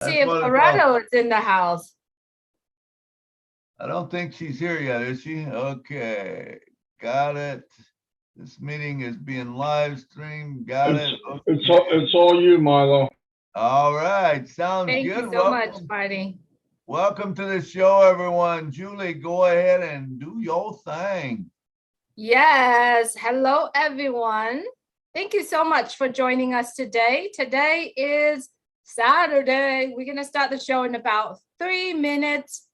See That's if what it's all. Loretto is in the house. I don't think she's here yet, is she? Okay, got it. This meeting is being live streamed. Got it. Okay. It's all you, Milo. All right, sounds Thank you good. so much, Welcome, Marty. welcome to the show, everyone. Julie, go ahead and do your thing. Yes. Hello, everyone. Thank you so much for joining us today. Today is Saturday. We're going to start the show in about 3 minutes.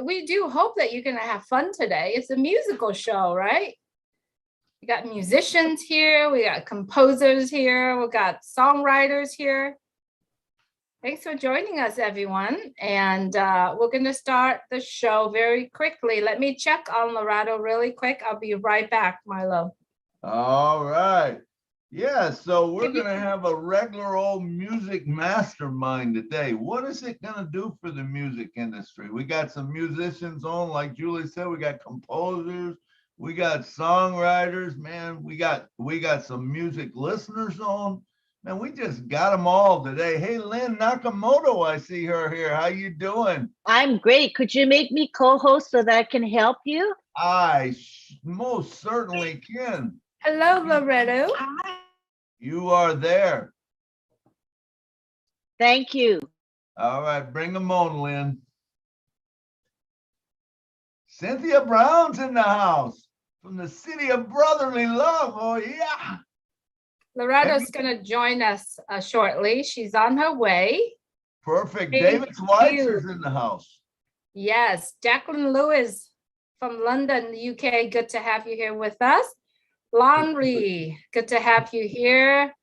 We do hope that you're going to have fun today. It's a musical show, right? We got musicians here. We got composers here. We got songwriters here. Thanks for joining us, everyone. And we're going to start the show very quickly. Let me check on Loretto really quick. I'll be right back, Milo. All right. Yeah, so we're going to have a regular old music mastermind today. What is it going to do for the music industry? We got some musicians on, like Julie said, we got composers, we got songwriters, man, we got some music listeners on. Man, we just got them all today. Hey, Lynn Nakamoto, I see her here. How you doing? I'm great. Could you make me co-host so that I can help you? I most certainly can. Hello, Loretto. You are there. Thank you. All right, bring them on, Lynn. Cynthia Brown's in the house from the city of brotherly love. Oh, yeah. Loretto's going to join us shortly. She's on her way. Perfect. Thank David you. Schweitzer's in the house. Yes, Jacqueline Lewis from London, the UK. Good to have you here with us. Laundry, good to have you here.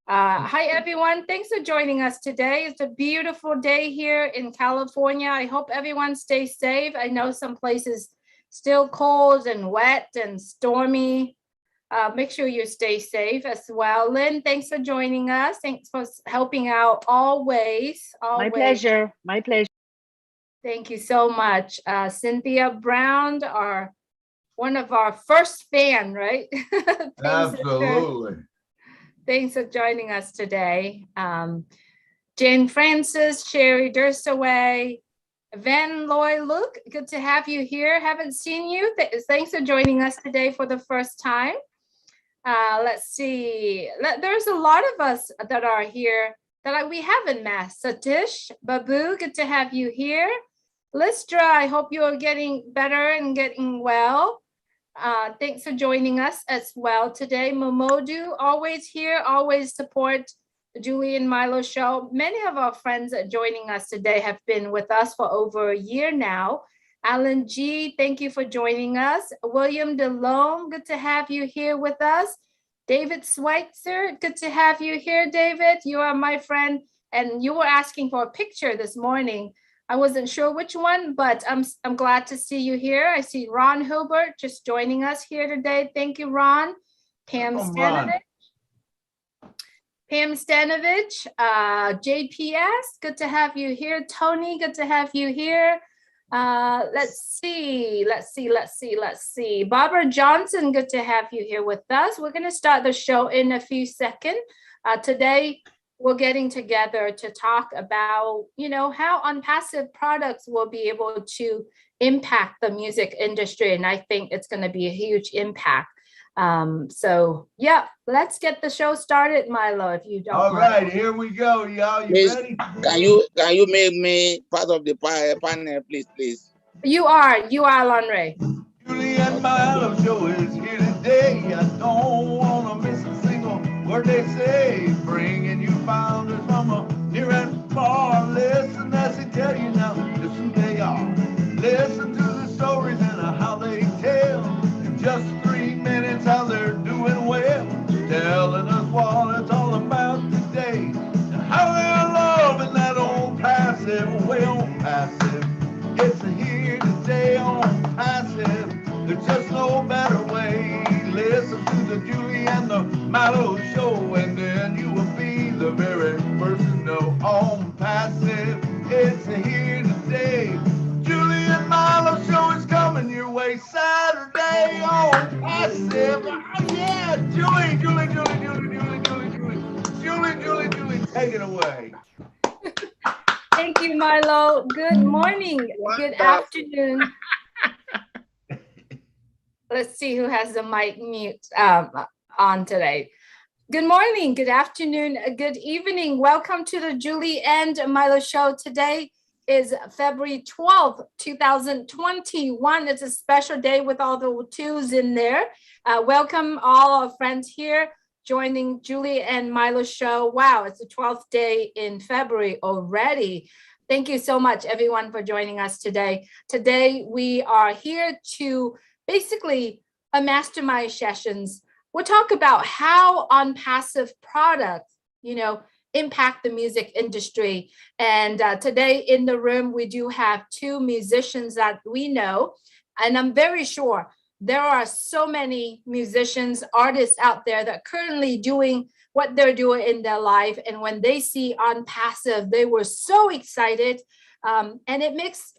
Hi, everyone. Thanks for joining us today. It's a beautiful day here in California. I hope everyone stays safe. I know some places still cold and wet and stormy. Make sure you stay safe as well. Lynn, thanks for joining us. Thanks for helping out always. My pleasure. My pleasure. Thank you so much. Cynthia Brown, one of our first fan, right? Absolutely. Thanks for joining us today. Jane Francis, Sherry Durstaway, Van Loy Luke, good to have you here. Haven't seen you. Thanks for joining us today for the first time. Let's see. There's a lot of us that are here that we haven't met. Satish, Babu, good to have you here. Listra, I hope you are getting better and getting well. Thanks for joining us as well today. Momodu, always here, always support the Julie and Milo show. Many of our friends that are joining us today have been with us for over a year now. Alan G, thank you for joining us. William DeLome, good to have you here with us. David Schweitzer, good to have you here, David. You are my friend, and you were asking for a picture this morning. I wasn't sure which one, but I'm glad to see you here. I see Ron Hilbert just joining us here today. Thank you, Ron. Pam Stanovich. Pam Stanovich, JPS, good to have you here. Tony, good to have you here. Let's see. Barbara Johnson, good to have you here with us. We're going to start the show in a few seconds. Today, we're getting together to talk about, how Onpassive products will be able to impact the music industry. And I think it's going to be a huge impact. So yeah, let's get the show started, Milo, if you don't mind. All right, here we go, y'all. You Please, ready? Can you make me part of the panel, please? You are, Lonray. Julie and Milo show is here today. I don't want to miss a single word they say. Bringing you founders from a near and far. Listen as they tell you now just who they are. Listen to the stories and how they tell. In just 3 minutes how they're doing well. Telling us what it's all about today. And how they're loving that Onpassive way. Onpassive. It's here today on Passive. There's just no better way. Listen to the Julie and the Milo show, and then you will be the very first Thank you, Milo. Good morning. Good afternoon. Let's see who has the mic mute on today. Good morning, good afternoon, good evening. Welcome to the Julie and Milo show. Today is February 12th, 2021. It's a special day with all the twos in there. Welcome all our friends here joining Julie and Milo show. Wow, it's the 12th day in February already. Thank you so much, everyone, for joining us today. Today, we are here to basically a mastermind sessions. We'll talk about how Onpassive products, impact the music industry. And today in the room, we do have two musicians that we know. And I'm very sure there are so many musicians, artists out there that are currently doing what they're doing in their life. And when they see Onpassive, they were so excited. And it makes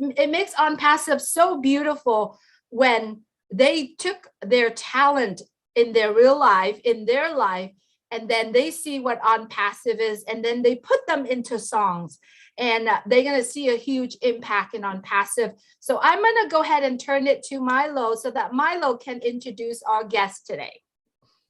Onpassive so beautiful when they took their talent in their real life, in their life, and then they see what Onpassive is, and then they put them into songs, and they're going to see a huge impact in Onpassive. So I'm going to go ahead and turn it to Milo so that Milo can introduce our guest today.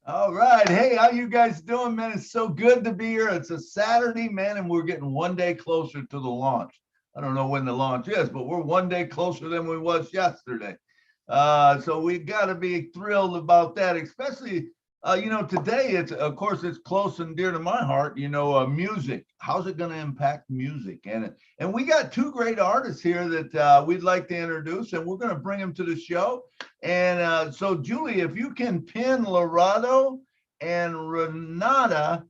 All right. Hey, how you guys doing, man? It's so good to be here. It's a Saturday, man, and we're getting one day closer to the launch. I don't know when the launch is, but we're one day closer than we was yesterday. So we got to be thrilled about that, especially, today of course, it's close and dear to my heart, music. How's it going to impact music? And we got two great artists here that we'd like to introduce, and we're going to bring them to the show. And so, Julie, if you can pin Lorado and Renata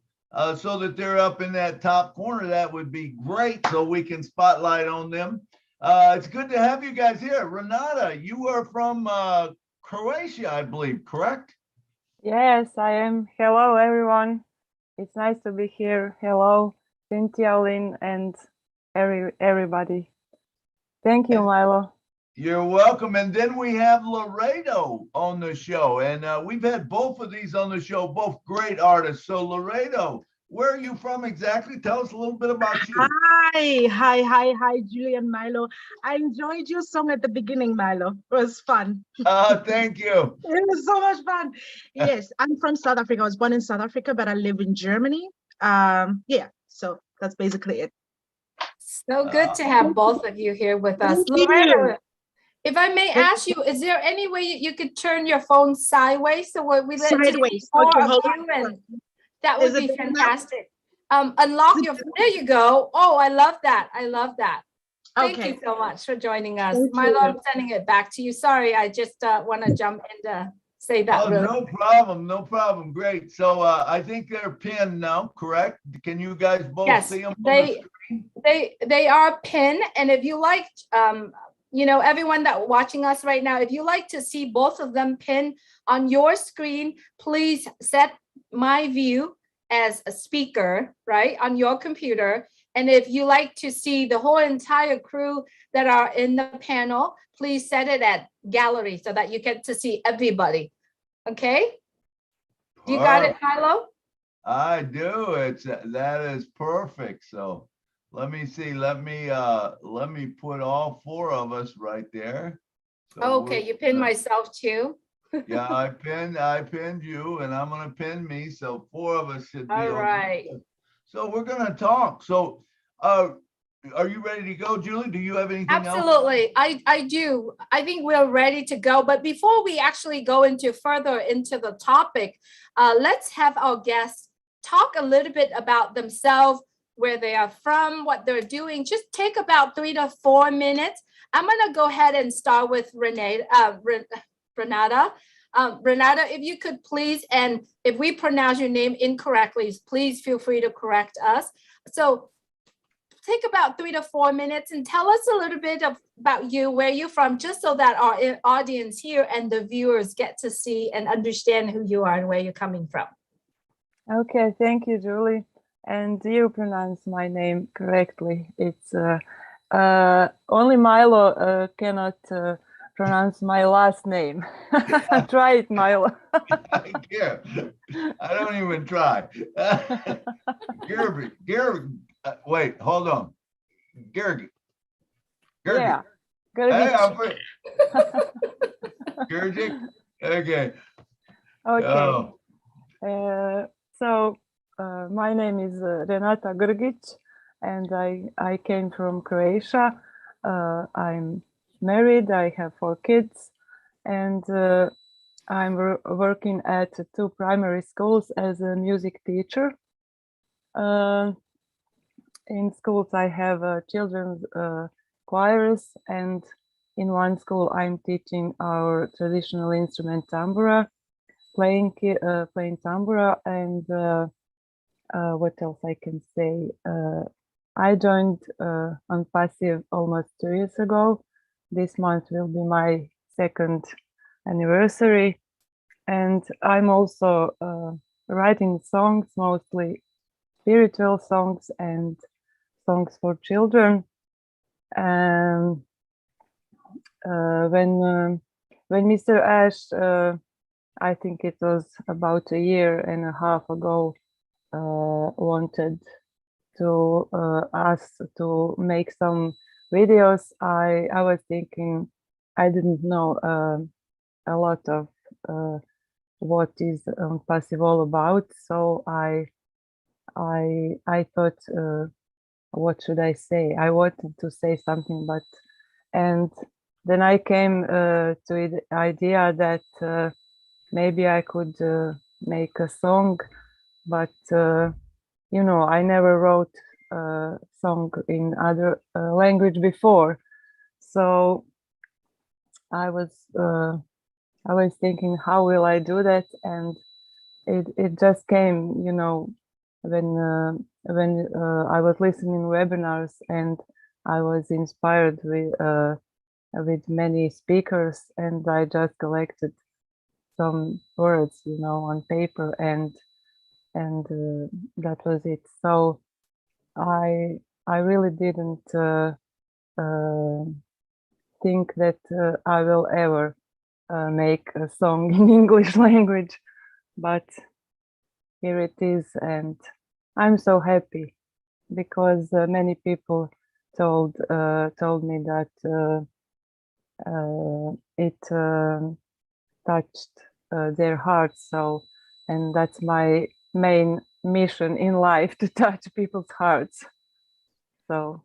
so that they're up in that top corner, that would be great, so we can spotlight on them. It's good to have you guys here. Renata, you are from Croatia, I believe, correct? Yes, I am. Hello, everyone. It's nice to be here. Hello, Cynthia, Lynn, and everybody. Thank you, Milo. You're welcome. And then we have Laredo on the show. And we've had both of these on the show, both great artists. So Laredo, where are you from exactly? Tell us a little bit about you. Hi, Julie and Milo. I enjoyed your song at the beginning, Milo. It was fun. Thank you. It was so much fun. Yes, I'm from South Africa. I was born in South Africa, but I live in Germany. So that's basically it. So good to have both of you here with us. Loretta, if I may ask you, is there any way you could turn your phone sideways so we let Sideways. more Okay, of hold you? on. And that would Is it be better now? fantastic. Unlock your, there you go. Oh, I love that. I love that. Thank Okay. you so much for joining us. Thank Milo, you. I'm sending it back to you. Sorry, I just want to jump in to say that. Oh, really. no problem. Great. So I think they're pinned now, correct? Can you guys both see them on the screen? They are pinned. And if you like, everyone that watching us right now, if you like to see both of them pinned on your screen, please set my view as a speaker, right, on your computer. And if you like to see the whole entire crew that are in the panel, please set it at gallery so that you get to see everybody. Okay? You got it, Milo? I do. That is perfect. So let me see. Let me put all four of us right there. So Okay, you pinned myself too. Yeah, I pinned you, and I'm gonna pin me. So four of us should be All right. So we're gonna talk. So are you ready to go, Julie? Do you have anything else? Absolutely. I do. I think we're ready to go. But before we actually go further into the topic, let's have our guests talk a little bit about themselves, where they are from, what they're doing. Just take about 3 to 4 minutes. I'm going to go ahead and start with Renata. Renata, if you could please, and if we pronounce your name incorrectly, please feel free to correct us. So take about 3 to 4 minutes and tell us a little bit about you, where you're from, just so that our audience here and the viewers get to see and understand who you are and where you're coming from. Okay, thank you, Julie. And you pronounce my name correctly. It's only Milo cannot pronounce my last name. Try it, Milo. I can't. I don't even try. Gerby, wait, hold on. Gergi. Yeah. Hey, Gergic. I'm pretty. Gergi. Okay. Okay. Oh, So my name is Renata Grgic, and I came from Croatia. I'm married. I have 4 kids, and I'm working at 2 primary schools as a music teacher. In schools, I have children's choirs, and in one school, I'm teaching our traditional instrument tambura, playing tambura, and what else I can say? I joined Onpassive almost 2 years ago. This month will be my 2nd anniversary, and I'm also writing songs, mostly spiritual songs and songs for children. When Mr. Ash, I think it was about a year and a half ago, wanted to us to make some videos, I was thinking I didn't know a lot of what is Onpassive all about, so I thought, what should I say? I wanted to say something, and then I came to the idea that maybe I could make a song, but you know, I never wrote a song in other language before, so I was thinking, how will I do that? And it just came, you know, when I was listening webinars, and I was inspired with many speakers, and I just collected some words, you know, on paper, and that was it. So I really didn't think that I will ever make a song in English language, but here it is, and I'm so happy because many people told me that it touched their hearts. So, and that's my main mission in life, to touch people's hearts. So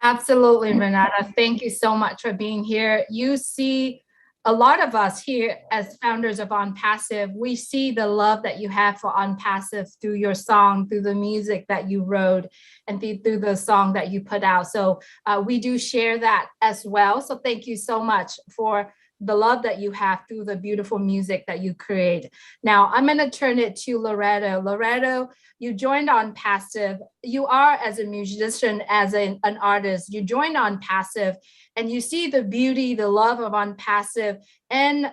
Absolutely, Renata. Thank you so much for being here. You see, a lot of us here as founders of Onpassive, we see the love that you have for Onpassive through your song, through the music that you wrote, and through the song that you put out. So we do share that as well. So thank you so much for the love that you have through the beautiful music that you create. Now, I'm going to turn it to Loretto. Loretto, you joined Onpassive. You are, as a musician, as an artist, you joined Onpassive, and you see the beauty, the love of Onpassive, and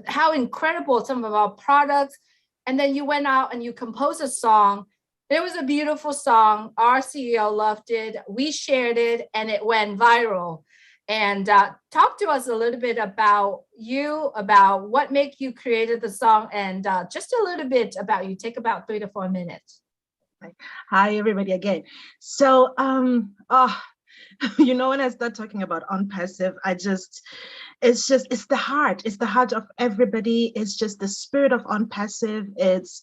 how incredible some of our products. And then you went out and you composed a song. It was a beautiful song. Our CEO loved it. We shared it, and it went viral. And talk to us a little bit about you, about what made you created the song, and just a little bit about you. Take about 3 to 4 minutes. Hi, everybody again. So, you know, when I start talking about Onpassive, it's the heart of everybody. It's just the spirit of Onpassive. It's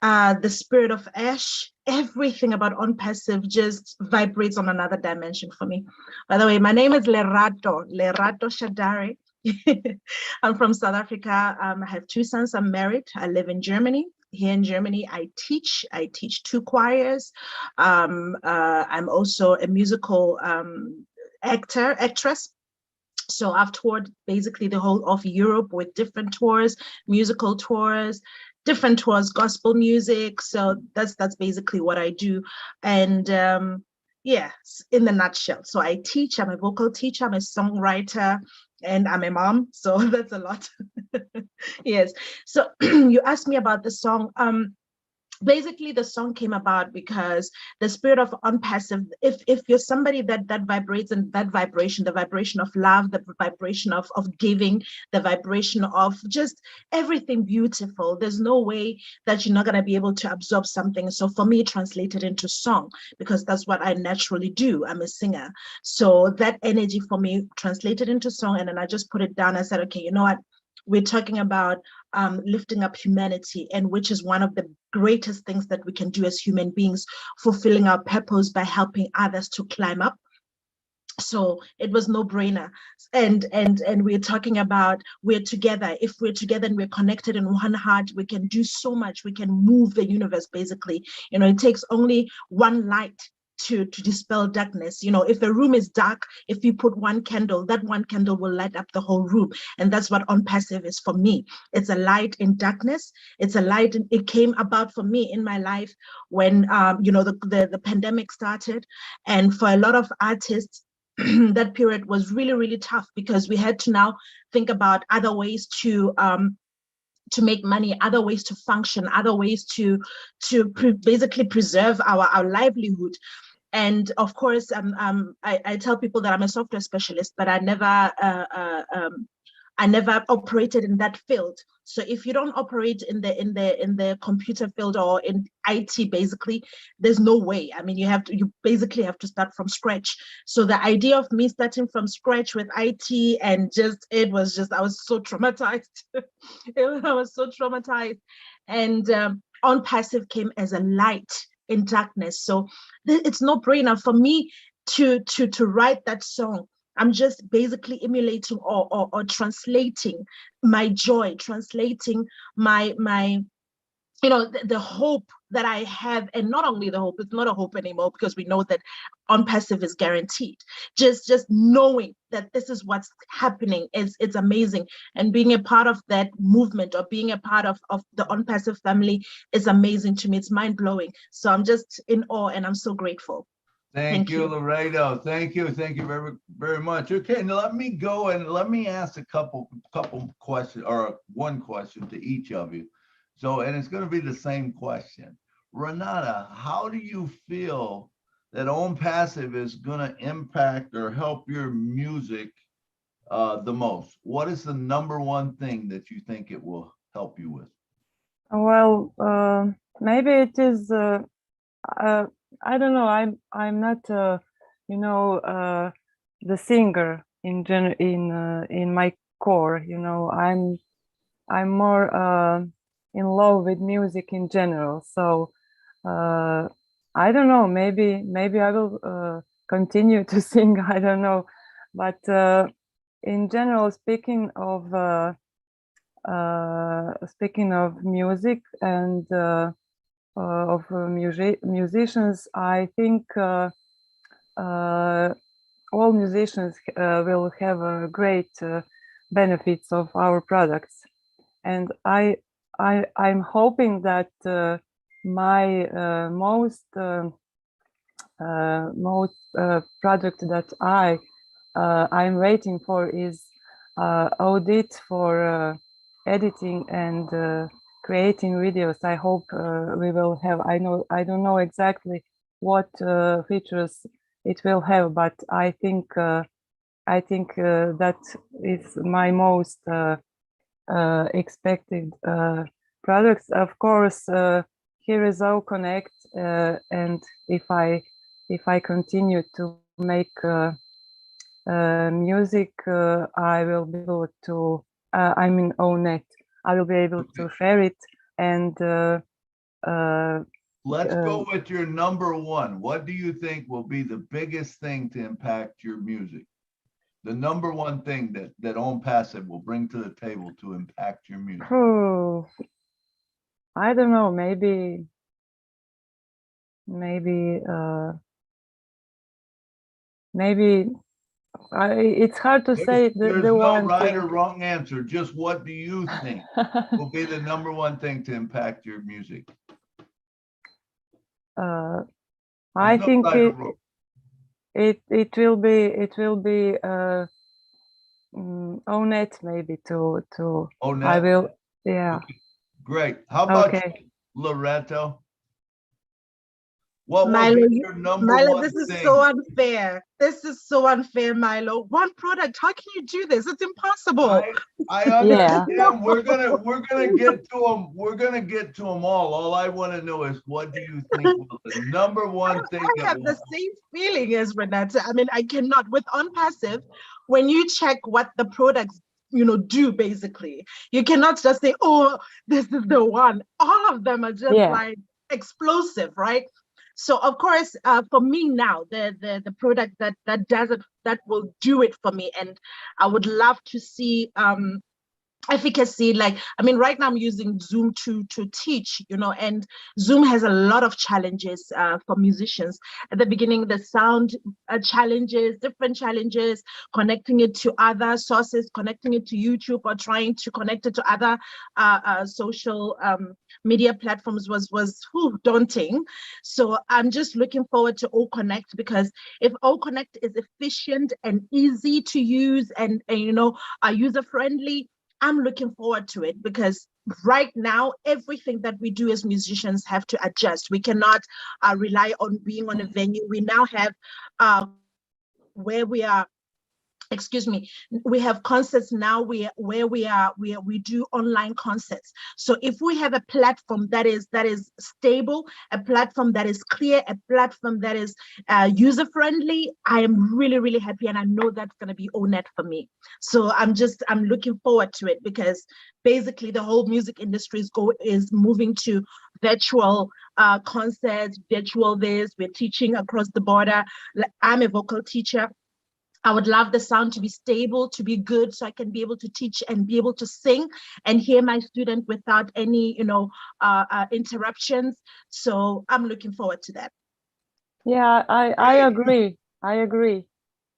the spirit of Ash. Everything about Onpassive just vibrates on another dimension for me. By the way, my name is Lerato Shadari. I'm from South Africa. I have 2 sons. I'm married. I live in Germany. Here in Germany, I teach 2 choirs. I'm also a musical actress. So I've toured basically the whole of Europe with different tours, musical tours, different tours, gospel music. So that's basically what I do. And yes, in the nutshell. So I teach, I'm a vocal teacher, I'm a songwriter, and I'm a mom. So that's a lot. Yes. So you asked me about the song. basically the song came about because the spirit of Onpassive, if you're somebody that vibrates in that vibration, the vibration of love, the vibration of giving, the vibration of just everything beautiful, there's no way that you're not going to be able to absorb something. So for me, it translated into song, because that's what I naturally do. I'm a singer. So that energy for me translated into song, and then I just put it down. I said, okay, you know what, we're talking about lifting up humanity, and which is one of the greatest things that we can do as human beings, fulfilling our purpose by helping others to climb up. So it was no brainer. And we're talking about, we're together. If we're together and we're connected in one heart, we can do so much. We can move the universe, basically. You know, it takes only one light to dispel darkness. You know, if a room is dark, if you put one candle, that one candle will light up the whole room. And that's what Onpassive is for me. It's a light in darkness. It's a light. It came about for me in my life when you know, the pandemic started, and for a lot of artists, that period was really, really tough, because we had to now think about other ways to make money, other ways to function, other ways to basically preserve our livelihood. And of course, I tell people that I'm a software specialist, but I never operated in that field. So if you don't operate in the computer field or in IT, basically, there's no way. I mean, you basically have to start from scratch. So the idea of me starting from scratch with IT, and I was so traumatized. I was so traumatized. And Onpassive came as a light in darkness. So it's no brainer for me to write that song. I'm just basically emulating or translating my joy, translating my you know, the hope that I have. And not only the hope, it's not a hope anymore, because we know that Onpassive is guaranteed. Just knowing that this is what's happening it's amazing. And being a part of that movement, or being a part of the Onpassive family, is amazing to me. It's mind-blowing. So I'm just in awe, and I'm so grateful. Thank you, Laredo. Thank you very, very much. Okay, now let me go and let me ask a couple questions, or one question to each of you. So, and it's going to be the same question. Renata, how do you feel that Onpassive is going to impact or help your music the most? What is the number one thing that you think it will help you with? Well, maybe it is. I don't know. I'm not, you know, the singer in my core. You know, I'm more in love with music in general. So I don't know. Maybe I will continue to sing. I don't know, but in general, speaking of music and of musicians, I think all musicians will have great benefits of our products, and I'm hoping that my most project that I'm waiting for is audit for editing and creating videos. I hope we will have. I don't know exactly what features it will have, but I think that is my most expected products. Of course, here is all connect, and if I continue to make music, I will be able to. I mean, own it. I will be able to share it, and let's go with your number one. What do you think will be the biggest thing to impact your music? The number one thing that Onpassive will bring to the table to impact your music? I don't know. Maybe it's hard to say there's the no one right thing. or wrong answer. Just what do you think will be the number one thing to impact your music? I think it will be Onet, maybe to Onet? I will, yeah. Okay. Great. How about okay. Loretto? What will Milo, be your number Milo, one this is thing? so unfair. This is so unfair, Milo. One product, how can you do this? It's impossible. I Yeah. understand. We're gonna get to them. We're gonna get to them all. All I want to know is, what do you think was the number one thing I that have the will? same feeling as Renata. I mean, I cannot with Onpassive, when you check what the products do basically, you cannot just say, oh, this is the one. All of them are just Yeah. like explosive, right? So of course, for me now, the product that does it, that will do it for me, and I would love to see efficacy. Like, I mean, right now I'm using Zoom to teach, and Zoom has a lot of challenges for musicians. At the beginning, the sound challenges, different challenges, connecting it to other sources, connecting it to YouTube, or trying to connect it to other social media platforms was daunting. So I'm just looking forward to All Connect, because if All Connect is efficient and easy to use and user friendly, I'm looking forward to it, because right now, everything that we do as musicians have to adjust. We cannot rely on being on a venue. We now have where we are, excuse me, we have concerts now where we do online concerts. So if we have a platform that is stable, a platform that is clear, a platform that is user friendly, I am really, really happy, and I know that's going to be ONET for me. So I'm looking forward to it, because basically the whole music industry is moving to virtual concerts, virtual this. We're teaching across the border. I'm a vocal teacher. I would love the sound to be stable, to be good, so I can be able to teach and be able to sing and hear my student without any, interruptions. So I'm looking forward to that. Yeah, I agree. I agree.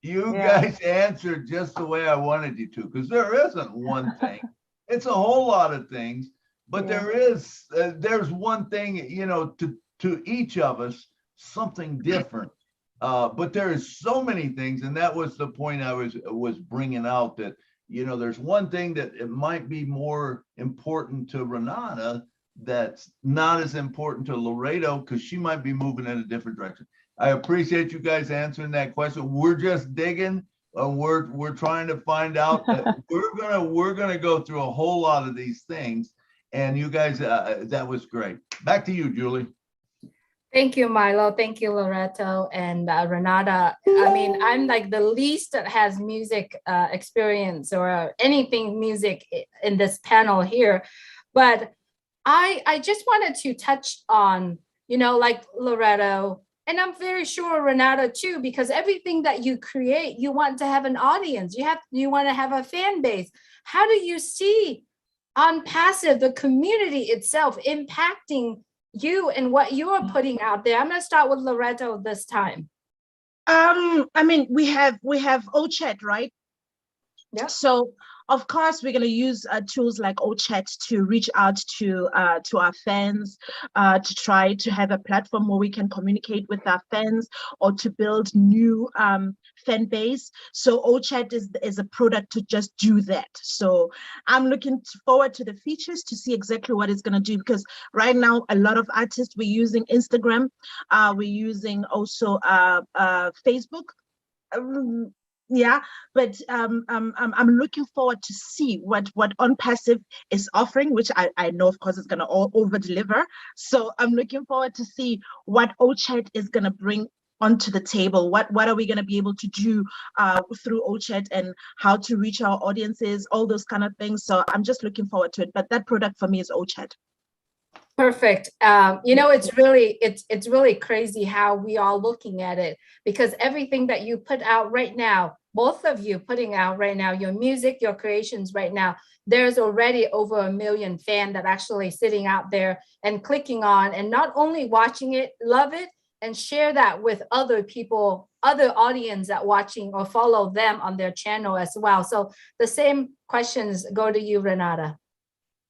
You Yeah. guys answered just the way I wanted you to, because there isn't one thing. It's a whole lot of things, but Yeah. there's one thing, to each of us, something different. But there is so many things, and that was the point I was bringing out, that there's one thing that it might be more important to Renata that's not as important to Laredo, because she might be moving in a different direction. I appreciate you guys answering that question. We're just digging. We're trying to find out. We're gonna go through a whole lot of these things, and you guys, that was great. Back to you, Julie. Thank you, Milo. Thank you, Loretto and Renata. I mean, I'm like the least that has music experience or anything music in this panel here, but I just wanted to touch on, like Loretto, and I'm very sure Renata too, because everything that you create, you want to have an audience. You want to have a fan base. How do you see Onpassive, the community itself, impacting you and what you're putting out there? I'm going to start with Loretto this time. I mean, we have OChat, right? Yeah. So of course we're going to use tools like OChat to reach out to our fans, to try to have a platform where we can communicate with our fans, or to build new fan base. So OChat is a product to just do that. So I'm looking forward to the features to see exactly what it's going to do, because right now a lot of artists, we're using Instagram, we're using also Facebook. Yeah, but I'm looking forward to see what Onpassive is offering, which I know of course is going to over deliver. So I'm looking forward to see what OChat is going to bring onto the table. What are we going to be able to do through OChat, and how to reach our audiences, all those kind of things. So I'm just looking forward to it, but that product for me is OChat. Perfect. It's really crazy how we are looking at it, because everything that you put out right now, both of you putting out right now, your music, your creations right now, there's already over 1 million fans that actually sitting out there and clicking on, and not only watching it, love it, and share that with other people, other audience that watching or follow them on their channel as well. So the same questions go to you, Renata.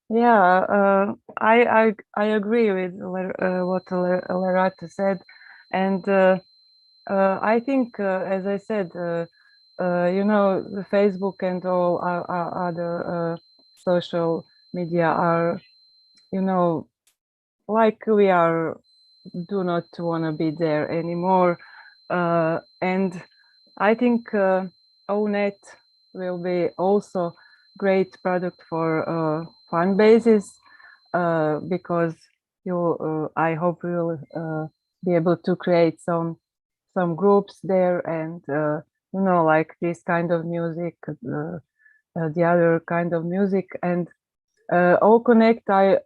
Yeah, I agree with what Lerata said, and I think, as I said, the Facebook and all our other social media are, like we are do not want to be there anymore. And I think ONET will be also great product for fan bases, because I hope we will be able to create some groups there, and like this kind of music, the other kind of music. And All Connect, I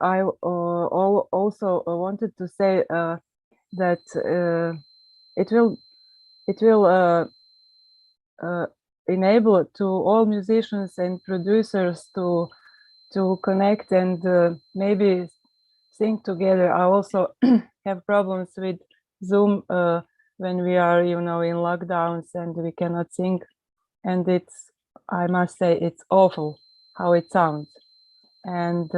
also wanted to say that it will enable to all musicians and producers to connect and maybe sing together. I also have problems with Zoom when we are, in lockdowns and we cannot sing. And I must say, it's awful how it sounds. And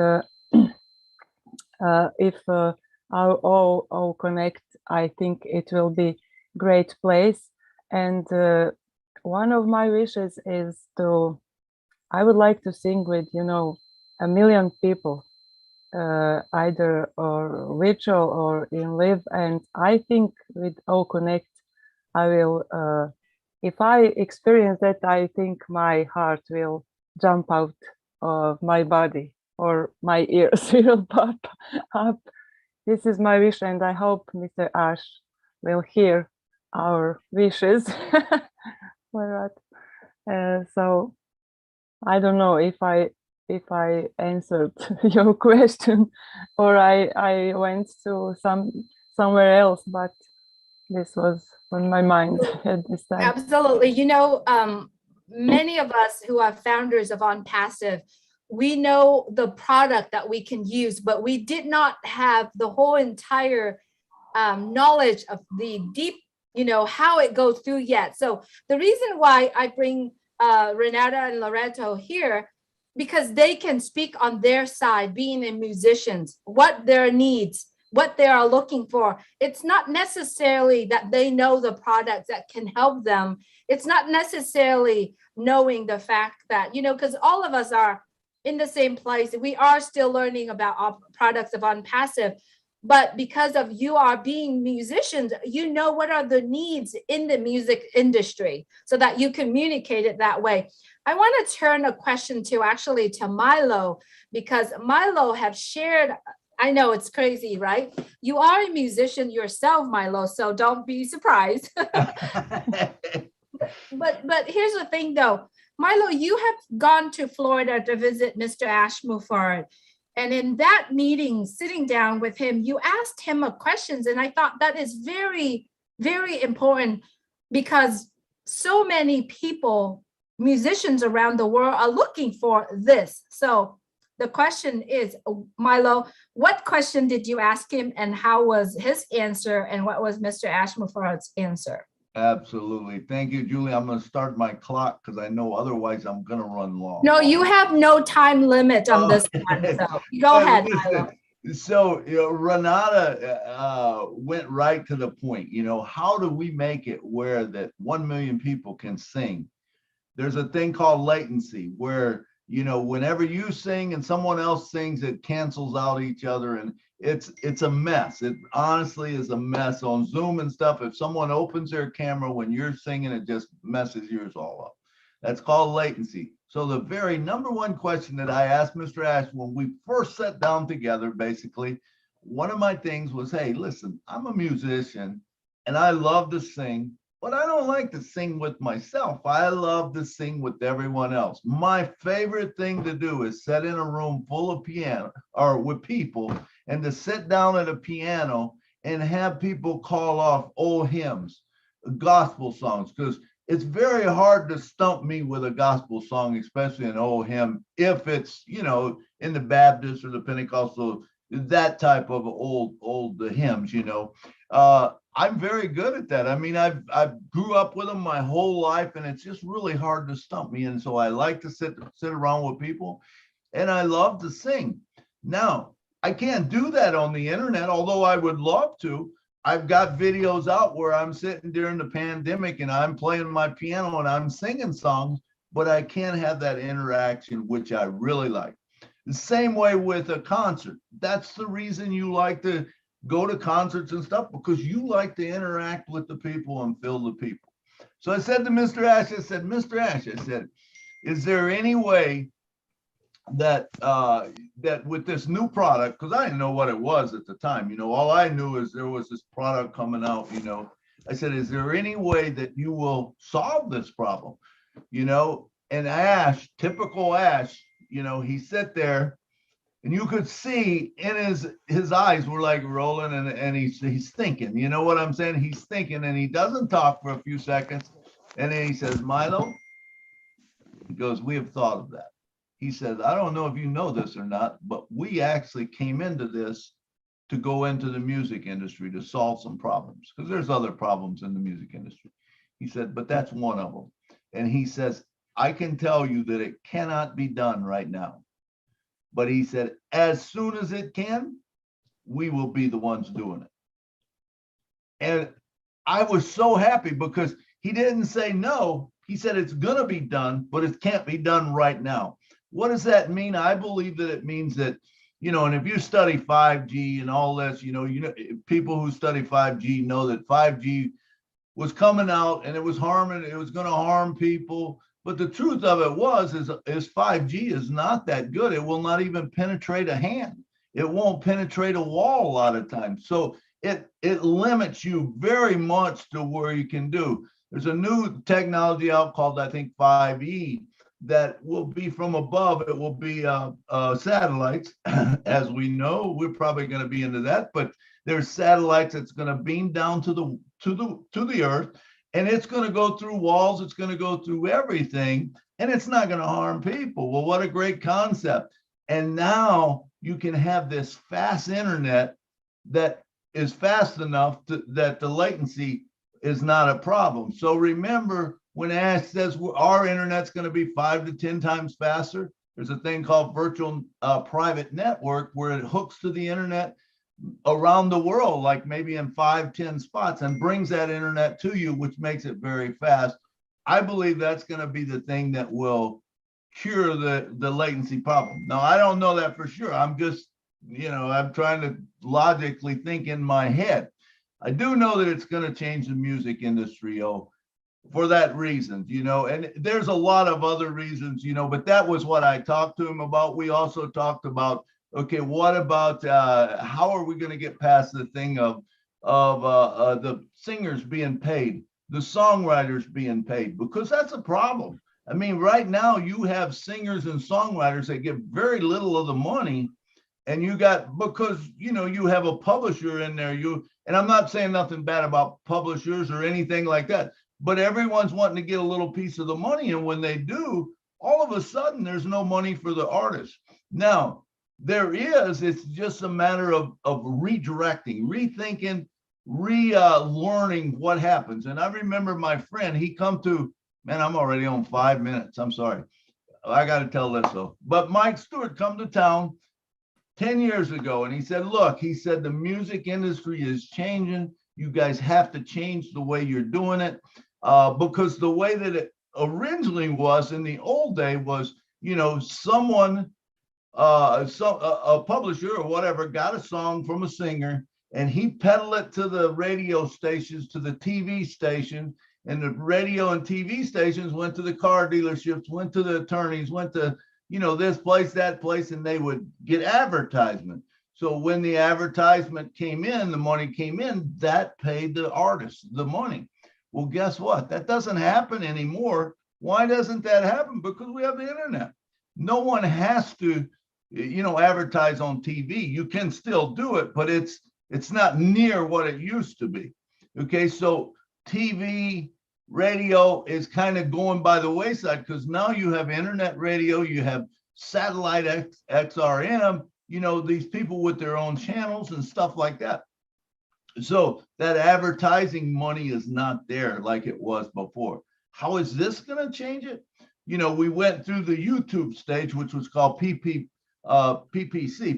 if our all connect, I think it will be great place. And one of my wishes is I would like to sing with, 1 million people, either or virtual or in live. And I think with All Connect, I will, if I experience that, I think my heart will jump out of my body, or my ears will pop up. This is my wish, and I hope Mr. Ash will hear our wishes. For that. So I don't know if I answered your question, or I went to somewhere else, but this was on my mind at this time. Absolutely. Many of us who are founders of Onpassive, we know the product that we can use, but we did not have the whole entire knowledge of the deep, how it goes through yet. So the reason why I bring Renata and Loreto here, because they can speak on their side, being a musicians, what their needs, what they are looking for. It's not necessarily that they know the products that can help them. It's not necessarily knowing the fact that, because all of us are in the same place. We are still learning about our products of Onpassive, but because of you are being musicians, what are the needs in the music industry so that you communicate it that way. I want to turn a question to Milo, because Milo have shared, I know it's crazy, right? You are a musician yourself, Milo, so don't be surprised. But here's the thing though, Milo, you have gone to Florida to visit Mr. Ash Mufford. And in that meeting, sitting down with him, you asked him questions. And I thought that is very, very important, because so many people, musicians around the world, are looking for this. So the question is, Milo, what question did you ask him, and how was his answer, and what was Mr. Ash Mufford's answer? Absolutely. Thank you, Julie. I'm going to start my clock because I know otherwise I'm going to run long. No, you have no time limit on this one. So go ahead, Milo. So, Renata went right to the point. How do we make it where that 1 million people can sing? There's a thing called latency where, whenever you sing and someone else sings, it cancels out each other, and it's a mess. It honestly is a mess on Zoom and stuff. If someone opens their camera when you're singing, it just messes yours all up. That's called latency. So the very number one question that I asked Mr. Ash when we first sat down together, basically, one of my things was, hey, listen, I'm a musician and I love to sing, but I don't like to sing with myself. I love to sing with everyone else. My favorite thing to do is sit in a room full of piano or with people, and to sit down at a piano and have people call off old hymns, gospel songs, because it's very hard to stump me with a gospel song, especially an old hymn, if it's, in the Baptist or the Pentecostal, that type of old hymns, I'm very good at that. I mean, I've grew up with them my whole life, and it's just really hard to stump me. And so I like to sit around with people, and I love to sing. Now, I can't do that on the internet, although I would love to. I've got videos out where I'm sitting during the pandemic and I'm playing my piano and I'm singing songs, but I can't have that interaction, which I really like. The same way with a concert. That's the reason you like to go to concerts and stuff because you like to interact with the people and feel the people. So I said to Mr. Ash, I said, Mr. Ash, I said, is there any way that that with this new product, because I didn't know what it was at the time, you know, all I knew is there was this product coming out, you know. I said, is there any way that you will solve this problem? You know, and Ash, typical Ash, you know, he sat there and you could see in his eyes were like rolling and he's thinking, you know what I'm saying? He's thinking, and he doesn't talk for a few seconds. And then he says, Milo, he goes, we have thought of that. He says, I don't know if you know this or not, but we actually came into this to go into the music industry to solve some problems, because there's other problems in the music industry. He said, but that's one of them. And he says, I can tell you that it cannot be done right now. But he said, as soon as it can, we will be the ones doing it. And I was so happy because he didn't say no. He said it's going to be done, but it can't be done right now. What does that mean? I believe that it means that, you know, and if you study 5G and all this, you know, people who study 5G know that 5G was coming out and it was going to harm people. But the truth of it is 5G is not that good. It will not even penetrate a hand. It won't penetrate a wall a lot of times. So it limits you very much to where you can do. There's a new technology out called, I think, 5E that will be from above. It will be satellites. As we know, we're probably going to be into that. But there's satellites that's going to beam down to the earth. And it's going to go through walls. It's going to go through everything. And it's not going to harm people. Well, what a great concept. And now you can have this fast internet that is fast enough that the latency is not a problem. So remember, when Ash says our internet's going to be 5 to 10 times faster, there's a thing called virtual private network where it hooks to the internet around the world, like maybe in 5-10 spots, and brings that internet to you, which makes it very fast. I believe that's going to be the thing that will cure the latency problem. Now, I don't know that for sure. I'm just, you know, I'm trying to logically think in my head. I do know that it's going to change the music industry, for that reason, you know, and there's a lot of other reasons, you know, but that was what I talked to him about. We also talked about, okay, what about how are we going to get past the thing of the singers being paid, the songwriters being paid, because that's a problem. I mean, right now you have singers and songwriters that get very little of the money, and you got, because, you know, you have a publisher in there, and I'm not saying nothing bad about publishers or anything like that, but everyone's wanting to get a little piece of the money. And when they do, all of a sudden there's no money for the artist. Now, it's just a matter of redirecting, rethinking, learning what happens. And I remember my friend, he come to, man, I'm already on 5 minutes. I'm sorry. I got to tell this though. But Mike Stewart come to town 10 years ago, and he said, look, he said, the music industry is changing. You guys have to change the way you're doing it, because the way that it originally was in the old day was, you know, someone, a publisher or whatever got a song from a singer, and he peddled it to the radio stations, to the TV station, and the radio and TV stations went to the car dealerships, went to the attorneys, went to, you know, this place, that place, and they would get advertisement. So when the advertisement came in, the money came in, that paid the artist the money. Well, guess what? That doesn't happen anymore. Why doesn't that happen? Because we have the internet. No one has to, you know, advertise on TV. You can still do it, but it's not near what it used to be. Okay, so TV, radio is kind of going by the wayside, because now you have internet radio, you have satellite XRM, you know, these people with their own channels and stuff like that. So that advertising money is not there like it was before. How is this going to change it? You know, we went through the YouTube stage, which was called PPC,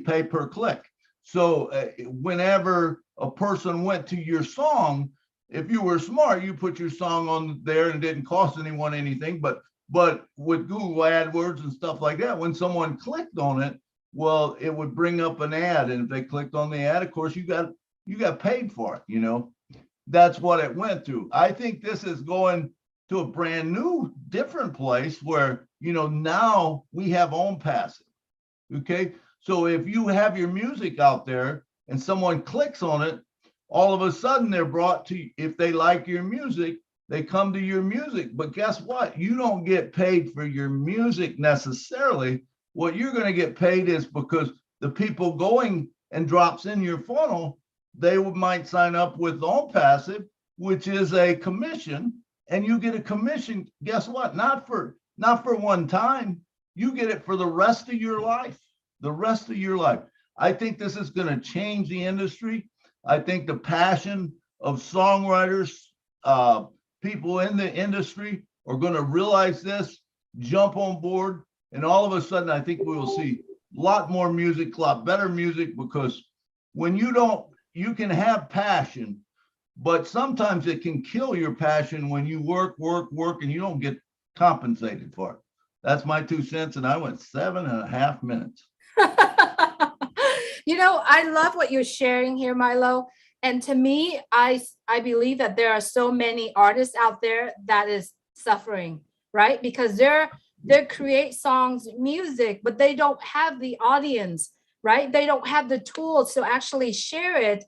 pay per click. So whenever a person went to your song, if you were smart, you put your song on there and it didn't cost anyone anything. But with Google AdWords and stuff like that, when someone clicked on it, well, it would bring up an ad. And if they clicked on the ad, of course, you got you got paid for it, you know. That's what it went through. I think this is going to a brand new, different place where, you know, now we have Onpassive. Okay. So if you have your music out there and someone clicks on it, all of a sudden they're brought to, if they like your music, they come to your music. But guess what? You don't get paid for your music necessarily. What you're going to get paid is because the people going and drops in your funnel, they might sign up with Onpassive, which is a commission, and you get a commission. Guess what? Not for one time. You get it for the rest of your life. The rest of your life. I think this is going to change the industry. I think the passion of songwriters, people in the industry are going to realize this, jump on board, and all of a sudden, I think we will see a lot more music, a lot better music, because when you can have passion, but sometimes it can kill your passion when you work, and you don't get compensated for it. That's my 2 cents, and I went 7.5 minutes. You know, I love what you're sharing here, Milo. And to me, I believe that there are so many artists out there that is suffering, right? Because they create songs, music, but they don't have the audience, right? They don't have the tools to actually share it.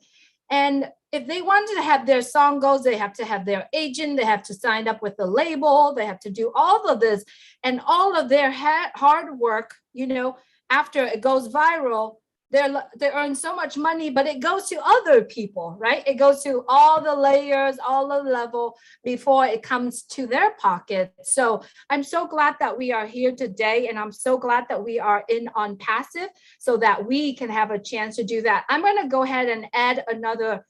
And if they wanted to have their song goes, they have to have their agent, they have to sign up with the label, they have to do all of this, and all of their hard work, you know, after it goes viral, they earn so much money, but it goes to other people, right? It goes to all the layers, all the level before it comes to their pocket. So I'm so glad that we are here today, and I'm so glad that we are in Onpassive so that we can have a chance to do that. I'm going to go ahead and add another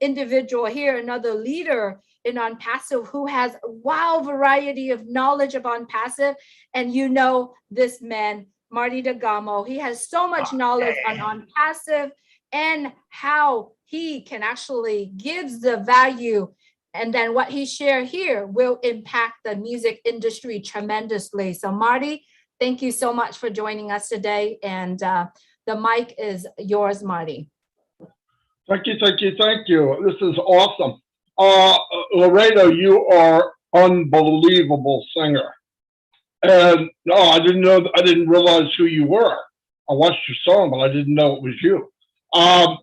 individual here, another leader in Onpassive who has a wild variety of knowledge of Onpassive. And you know this man, Marty DeGamo, he has so much knowledge on Onpassive and how he can actually gives the value. And then what he shared here will impact the music industry tremendously. So Marty, thank you so much for joining us today. And the mic is yours, Marty. Thank you. This is awesome. Laredo, you are unbelievable singer. And no, I didn't realize who you were. I watched your song, but I didn't know it was you.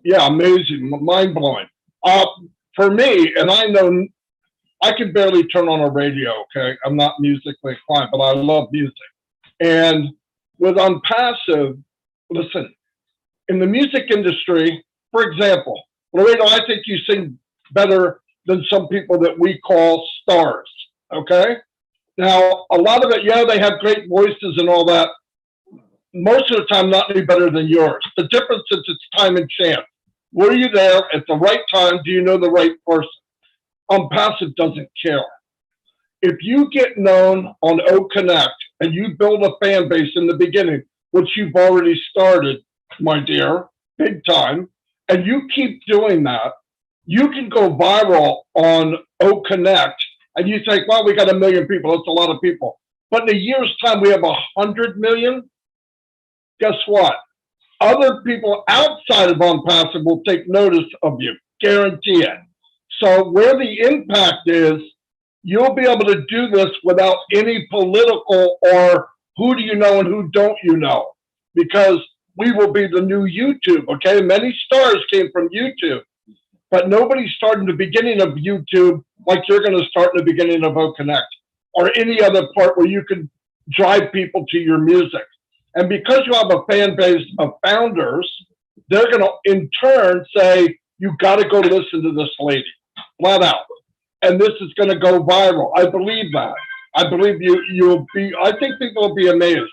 Yeah, amazing, mind blowing. For me, and I know I can barely turn on a radio, okay? I'm not musically inclined, but I love music. And with Onpassive, listen, in the music industry, for example, Laredo, I think you sing better than some people that we call stars, okay? Now, a lot of it, yeah, they have great voices and all that. Most of the time, not any better than yours. The difference is it's time and chance. Were you there at the right time? Do you know the right person? Onpassive doesn't care. If you get known on O Connect and you build a fan base in the beginning, which you've already started, my dear, big time, and you keep doing that, you can go viral on O Connect. And you think, well, we got 1 million people. That's a lot of people. But in a year's time, we have 100 million. Guess what? Other people outside of Onpassive will take notice of you. Guarantee it. So where the impact is, you'll be able to do this without any political or who do you know and who don't you know. Because we will be the new YouTube, okay? Many stars came from YouTube. But nobody started in the beginning of YouTube like you're going to start in the beginning of O Connect or any other part where you can drive people to your music. And because you have a fan base of founders, they're going to in turn say, you got to go listen to this lady, flat out. And this is going to go viral. I believe that. I believe you'll be, I think people will be amazed.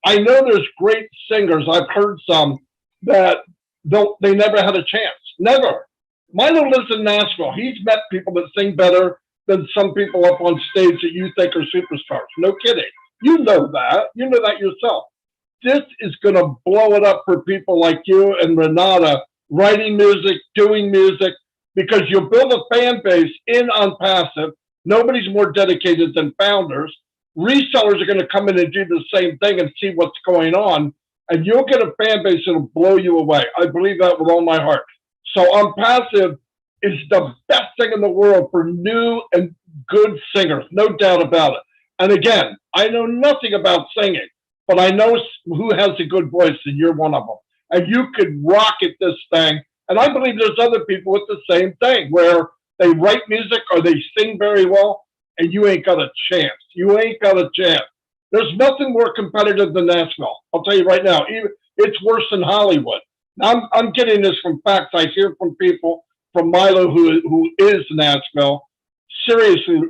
I know there's great singers. I've heard some that they never had a chance. Never. Milo lives in Nashville. He's met people that sing better than some people up on stage that you think are superstars. No kidding. You know that. You know that yourself. This is going to blow it up for people like you and Renata, writing music, doing music, because you'll build a fan base in Onpassive. Nobody's more dedicated than founders. Resellers are going to come in and do the same thing and see what's going on, and you'll get a fan base that'll blow you away. I believe that with all my heart. So Onpassive is the best thing in the world for new and good singers, no doubt about it. And again, I know nothing about singing, but I know who has a good voice, and you're one of them. And you could rocket this thing. And I believe there's other people with the same thing where they write music or they sing very well, and you ain't got a chance. You ain't got a chance. There's nothing more competitive than Nashville. I'll tell you right now. It's worse than Hollywood. I'm getting this from facts. I hear from people from Milo who is Nashville. Seriously,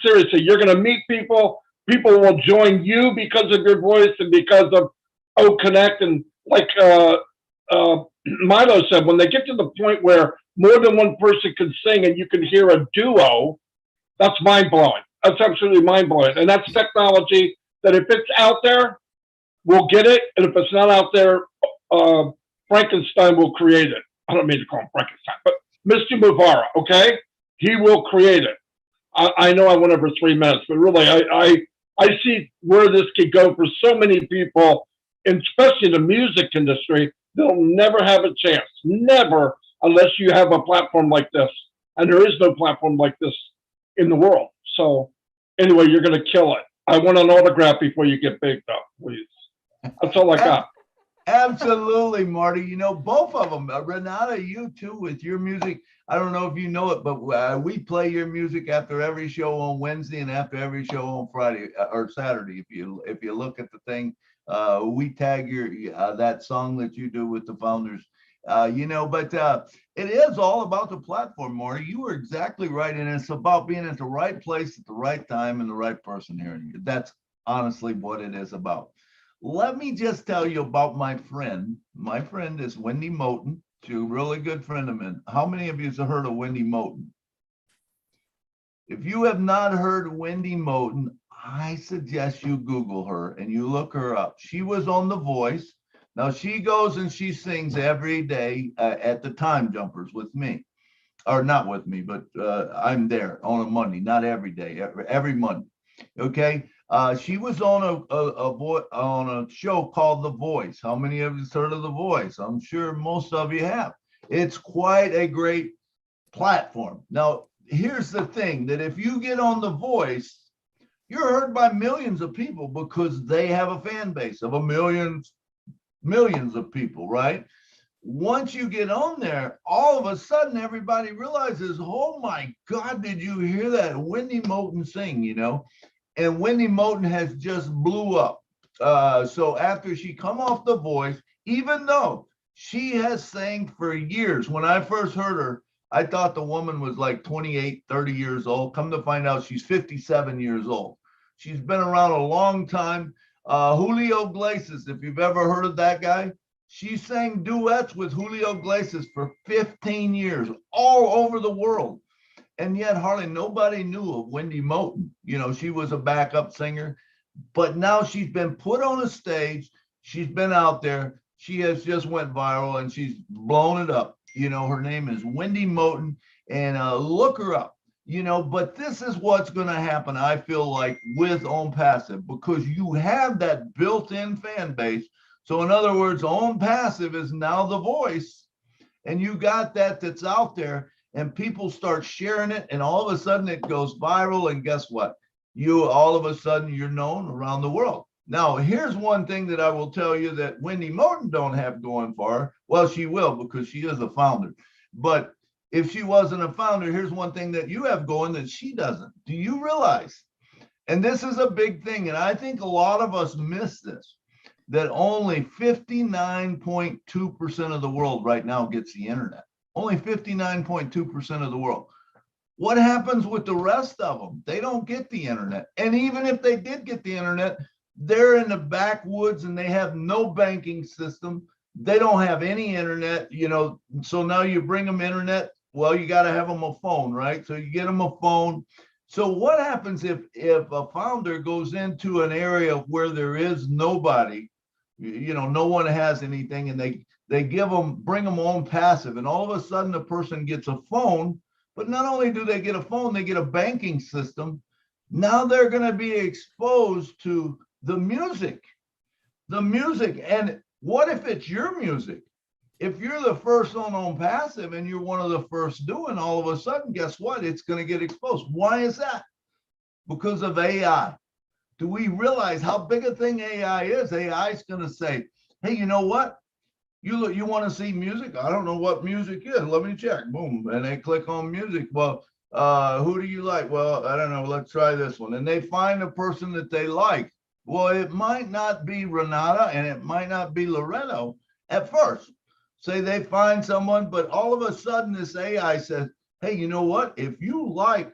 seriously, you're going to meet people. People will join you because of your voice and because of Connect. And like Milo said, when they get to the point where more than one person can sing and you can hear a duo, that's mind blowing. That's absolutely mind blowing. And that's technology that if it's out there, we'll get it. And if it's not out there, Frankenstein will create it. I don't mean to call him Frankenstein, but Mr. Muvara, okay? He will create it. I know I went over 3 minutes, but really, I see where this could go for so many people, and especially in the music industry. They'll never have a chance, never, unless you have a platform like this. And there is no platform like this in the world. So anyway, you're going to kill it. I want an autograph before you get big, though, please. That's all I got. Absolutely, Marty. You know, both of them. Renata, you too, with your music. I don't know if you know it, but we play your music after every show on Wednesday and after every show on Friday or Saturday. If you look at the thing, we tag your that song that you do with the Founders. You know, but it is all about the platform, Marty. You were exactly right, and it's about being at the right place at the right time and the right person hearing you. That's honestly what it is about. Let me just tell you about my friend. My friend is Wendy Moten. She's a really good friend of mine. How many of you have heard of Wendy Moten? If you have not heard Wendy Moten, I suggest you Google her and you look her up. She was on The Voice. Now she goes and she sings every day at the Time Jumpers with me. Or not with me, but I'm there on a Monday, not every day, every Monday. Okay. She was on a show called The Voice. How many of you have heard of The Voice? I'm sure most of you have. It's quite a great platform. Now, here's the thing, that if you get on The Voice, you're heard by millions of people because they have a fan base of millions of people, right? Once you get on there, all of a sudden everybody realizes, oh my God, did you hear that Wendy Moten sing, you know? And Wendy Moten has just blew up. So after she come off The Voice, even though she has sang for years, when I first heard her, I thought the woman was like 28, 30 years old. Come to find out she's 57 years old. She's been around a long time. Julio Iglesias, if you've ever heard of that guy, she sang duets with Julio Iglesias for 15 years, all over the world. And yet hardly nobody knew of Wendy Moten. You know, she was a backup singer, but now she's been put on a stage. She's been out there. She has just went viral and she's blown it up. You know, her name is Wendy Moten, and look her up. You know, but this is what's going to happen, I feel like, with Onpassive, because you have that built-in fan base. So in other words, Onpassive is now The Voice, and you got that's out there. And people start sharing it, and all of a sudden it goes viral. And guess what? All of a sudden you're known around the world. Now, here's one thing that I will tell you that Wendy Moten don't have going for her. Well, she will, because she is a founder. But if she wasn't a founder, here's one thing that you have going that she doesn't. Do you realize? And this is a big thing, and I think a lot of us miss this, that only 59.2% of the world right now gets the internet. Only 59.2% of the world. What happens with the rest of them? They don't get the internet. And even if they did get the internet, they're in the backwoods and they have no banking system. They don't have any internet, you know. So now you bring them internet. Well, you got to have them a phone, right? So you get them a phone. So what happens if a founder goes into an area where there is nobody, you know, no one has anything, and they bring them Onpassive, and all of a sudden the person gets a phone. But not only do they get a phone, they get a banking system. Now they're going to be exposed to the music. And what if it's your music? If you're the first on passive and you're one of the first doing, all of a sudden, guess what? It's going to get exposed. Why is that? Because of AI. Do we realize how big a thing AI is? AI is going to say, hey, you know what? You want to see music? I don't know what music is. Let me check. Boom. And they click on music. Well, who do you like? Well, I don't know. Let's try this one. And they find a person that they like. Well, it might not be Renata and it might not be Loretto at first. Say they find someone, but all of a sudden this AI says, hey, you know what? If you like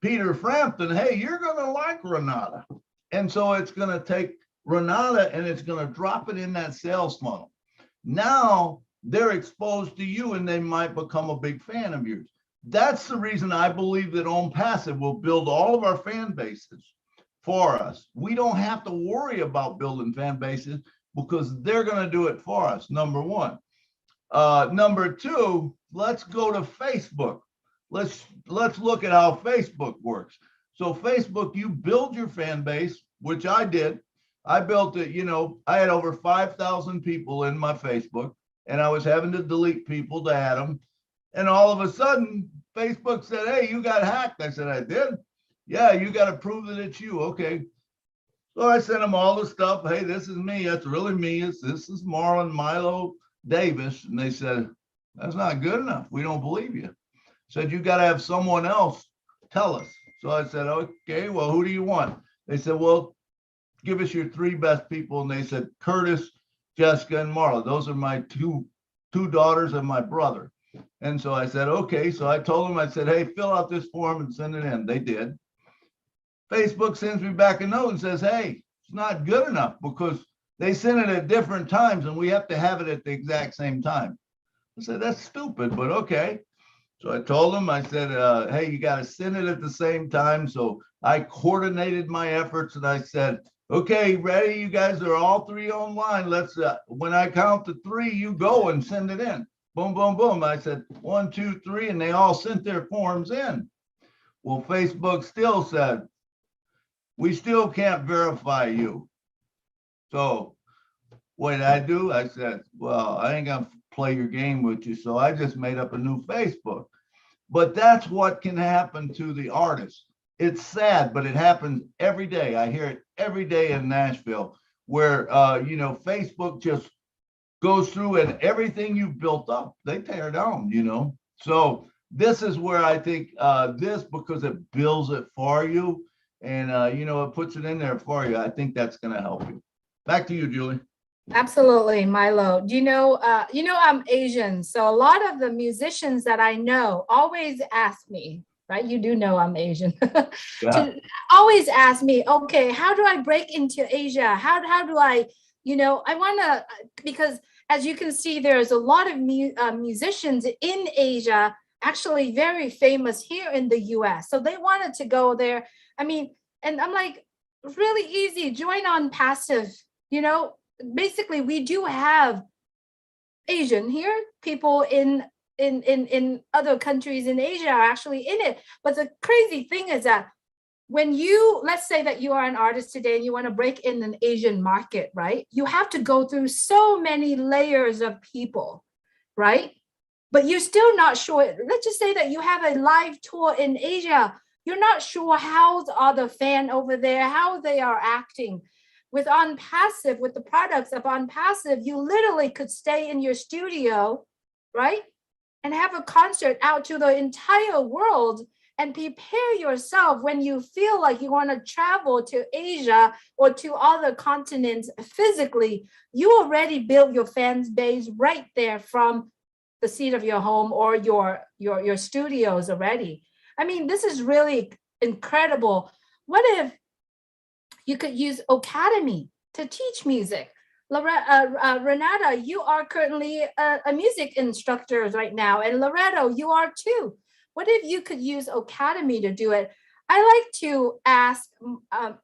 Peter Frampton, hey, you're going to like Renata. And so it's going to take Renata and it's going to drop it in that sales funnel. Now they're exposed to you and they might become a big fan of yours. That's the reason I believe that Onpassive will build all of our fan bases for us. We don't have to worry about building fan bases because they're going to do it for us, number one. Number two, let's go to Facebook. Let's look at how Facebook works. So Facebook, you build your fan base, which I did. I built it, you know, I had over 5,000 people in my Facebook and I was having to delete people to add them. And all of a sudden, Facebook said, hey, you got hacked. I said, I did? Yeah, you got to prove that it's you. Okay. So I sent them all the stuff. Hey, this is me. That's really me. This is Marlon Milo Davis. And they said, that's not good enough. We don't believe you. Said, you got to have someone else tell us. So I said, okay, well, who do you want? They said, well, give us your three best people. And they said, Curtis, Jessica, and Marla. Those are my two daughters and my brother. And so I said, okay. So I told them, I said, hey, fill out this form and send it in. They did. Facebook sends me back a note and says, hey, it's not good enough because they send it at different times and we have to have it at the exact same time. I said, that's stupid, but okay. So I told them, I said, hey, you got to send it at the same time. So I coordinated my efforts and I said, okay, ready? You guys are all three online. Let's, when I count to three, you go and send it in. Boom, boom, boom. I said, 1, 2, 3, and they all sent their forms in. Well, Facebook still said, we still can't verify you. So what did I do? I said, well, I ain't gonna play your game with you. So I just made up a new Facebook. But that's what can happen to the artist. It's sad, but it happens every day. I hear it every day in Nashville where, you know, Facebook just goes through and everything you've built up, they tear down, you know. So this is where I think this, because it builds it for you and, you know, it puts it in there for you. I think that's going to help you. Back to you, Julie. Absolutely, Milo. You know, I'm Asian, so a lot of the musicians that I know always ask me, right? You do know I'm Asian. Yeah. To always ask me, okay, how do I break into Asia? How do I, you know, I want to, because as you can see, there's a lot of musicians in Asia, actually very famous here in the US. So they wanted to go there. I mean, and I'm like, really easy, join Onpassive, you know. Basically, we do have Asian here. People in other countries in Asia are actually in it. But the crazy thing is that when you, let's say that you are an artist today and you want to break in an Asian market, right? You have to go through so many layers of people, right? But you're still not sure. Let's just say that you have a live tour in Asia. You're not sure how are the fan over there, how they are acting. With Onpassive, with the products of Onpassive, you literally could stay in your studio, right? And have a concert out to the entire world and prepare yourself when you feel like you want to travel to Asia or to other continents physically. You already built your fan base right there from the seat of your home or your studios already. I mean, this is really incredible. What if you could use Academy to teach music? Renata, you are currently a music instructor right now, and Loretto, you are too. What if you could use Academy to do it? I like to ask,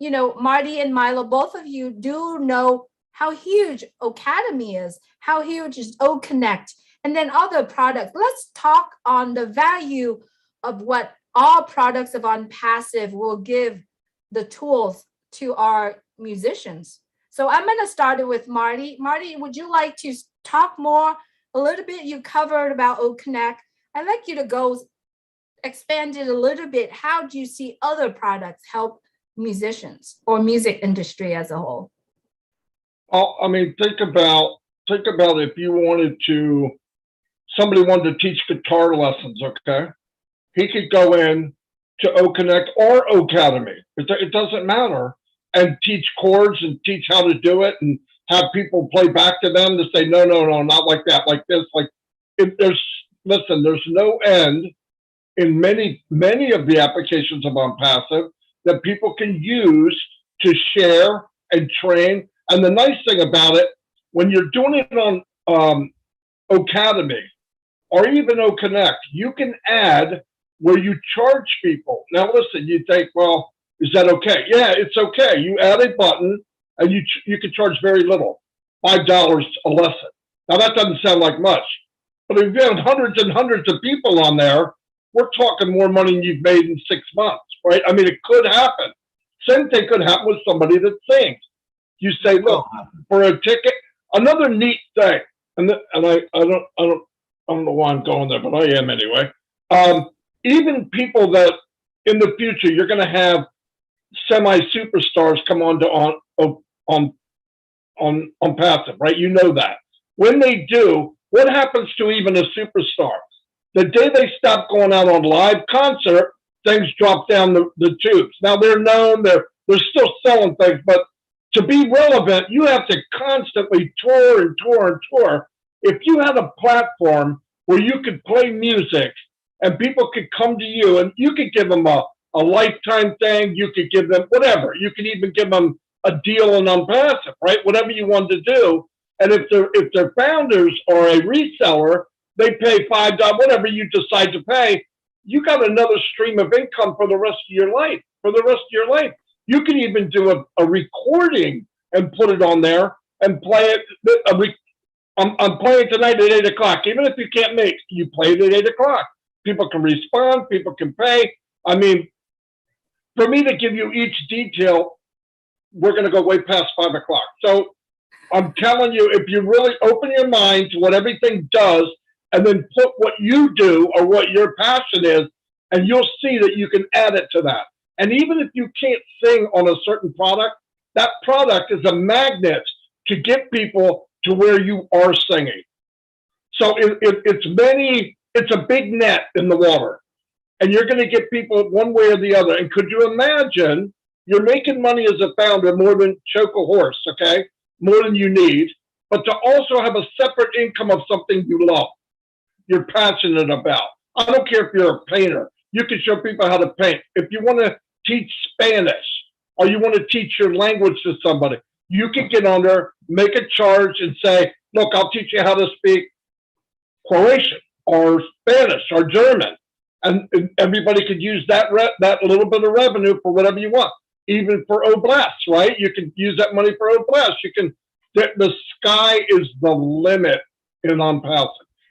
you know, Marty and Milo, both of you do know how huge Academy is, how huge is OConnect, and then other products. Let's talk on the value of what all products of Onpassive will give the tools to our musicians. So I'm going to start it with Marty. Marty, would you like to talk more a little bit? You covered about O Connect. I'd like you to go expand it a little bit. How do you see other products help musicians or music industry as a whole? Oh, I mean, think about if you wanted to, somebody wanted to teach guitar lessons, okay? He could go in to O Connect or O Academy. It doesn't matter, and teach chords and teach how to do it, and have people play back to them to say, no, not like that, like this, like there's no end in many of the applications of Onpassive that people can use to share and train. And the nice thing about it, when you're doing it on Academy or even O Connect, you can add where you charge people. Now listen, you think, well, is that okay? Yeah, it's okay. You add a button and you can charge very little, $5 a lesson. Now that doesn't sound like much, but if you have hundreds and hundreds of people on there, we're talking more money than you've made in 6 months, right? I mean, it could happen. Same thing could happen with somebody that sings. You say, look, for a ticket. Another neat thing, and I don't know why I'm going there, but I am anyway. Even people that in the future you're going to have semi-superstars come on Passive, right? You know that. When they do, what happens to even a superstar? The day they stop going out on live concert, things drop down the tubes. Now they're known, they're still selling things, but to be relevant, you have to constantly tour and tour and tour. If you had a platform where you could play music and people could come to you and you could give them a lifetime thing, you could give them whatever. You could even give them a deal on Onpassive, right? Whatever you wanted to do. And if their founders are a reseller, they pay $5, whatever you decide to pay, you got another stream of income for the rest of your life. You can even do a recording and put it on there and play it. I'm playing tonight at 8 o'clock. Even if you can't make, you play it at 8 o'clock. People can respond, people can pay. I mean, for me to give you each detail, we're going to go way past 5 o'clock. So I'm telling you, if you really open your mind to what everything does and then put what you do or what your passion is, and you'll see that you can add it to that. And even if you can't sing on a certain product, that product is a magnet to get people to where you are singing. So it's a big net in the water, and you're going to get people one way or the other. And could you imagine you're making money as a founder more than choke a horse, okay? More than you need, but to also have a separate income of something you love, you're passionate about. I don't care if you're a painter. You can show people how to paint. If you want to teach Spanish or you want to teach your language to somebody, you can get on there, make a charge and say, look, I'll teach you how to speak Croatian or Spanish or German. And everybody could use that little bit of revenue for whatever you want. Even for Oblast, right? You can use that money for Oblast. The sky is the limit in Onpassive.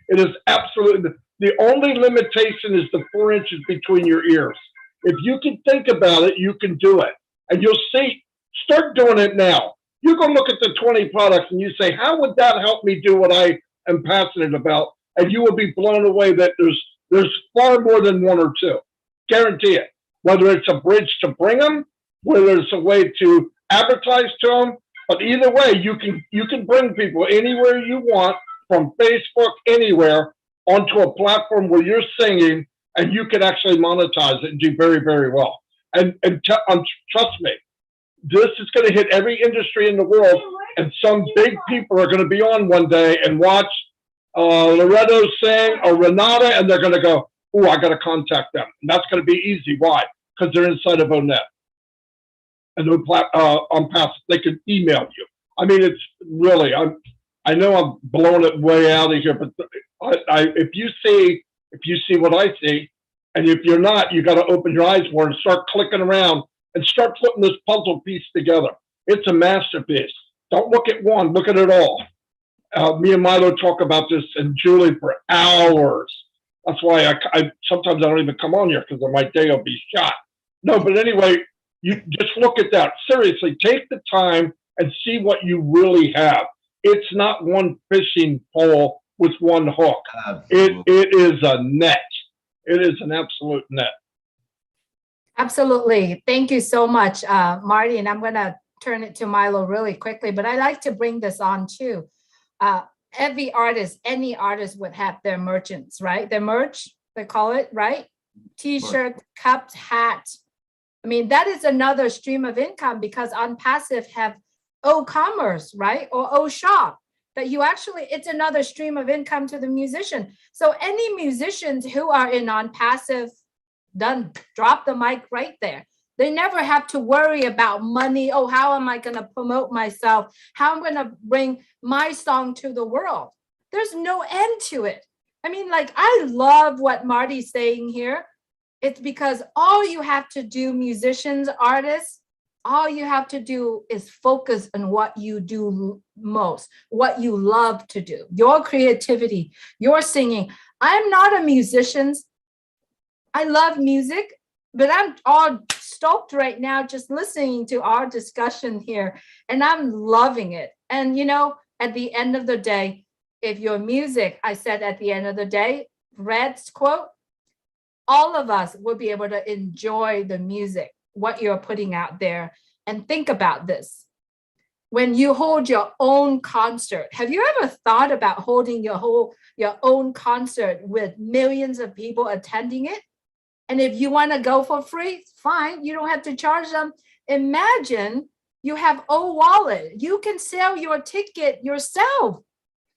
It is absolutely, the only limitation is the 4 inches between your ears. If you can think about it, you can do it. And you'll see, start doing it now. You go look at the 20 products and you say, how would that help me do what I am passionate about? And you will be blown away that there's far more than one or two. Guarantee it. Whether it's a bridge to bring them, whether it's a way to advertise to them, but either way, you can bring people anywhere you want, from Facebook, anywhere, onto a platform where you're singing and you can actually monetize it and do very, very well. And trust me, this is going to hit every industry in the world, and some big people are going to be on one day and watch Loretto sing or Renata, and they're going to go, oh, I got to contact them. And that's going to be easy. Why? Because they're inside of Onet. And Onpassive, they can email you. I mean, it's really, I know I'm blowing it way out of here, but if you see what I see, and if you're not, you got to open your eyes more and start clicking around and start putting this puzzle piece together. It's a masterpiece. Don't look at one, look at it all. Me and Milo talk about this and Julie for hours. That's why I sometimes I don't even come on here because my day will be shot. No, but anyway, you just look at that. Seriously, take the time and see what you really have. it's not one fishing pole with one hook. Absolutely. It is a net. It is an absolute net. Absolutely. Thank you so much, Marty. And I'm going to turn it to Milo really quickly, but I like to bring this on too. Every artist, any artist would have their merchants, right? Their merch, they call it, right? T-shirt, cups, hat. I mean, that is another stream of income because Onpassive have O-commerce, right? Or O-shop that you actually, it's another stream of income to the musician. So any musicians who are in Onpassive, done, drop the mic right there. They never have to worry about money. Oh, how am I going to promote myself? How am I going to bring my song to the world? There's no end to it. I mean, like, I love what Marty's saying here. It's because all you have to do, musicians, artists, all you have to do is focus on what you do most, what you love to do, your creativity, your singing. I'm not a musician. I love music, but I'm all stoked right now just listening to our discussion here, and I'm loving it. And, you know, at the end of the day, if your music, I said at the end of the day, Red's quote, all of us will be able to enjoy the music, what you're putting out there. And think about this. When you hold your own concert, have you ever thought about holding your own concert with millions of people attending it? And if you want to go for free, fine, you don't have to charge them. Imagine you have Wallet. You can sell your ticket yourself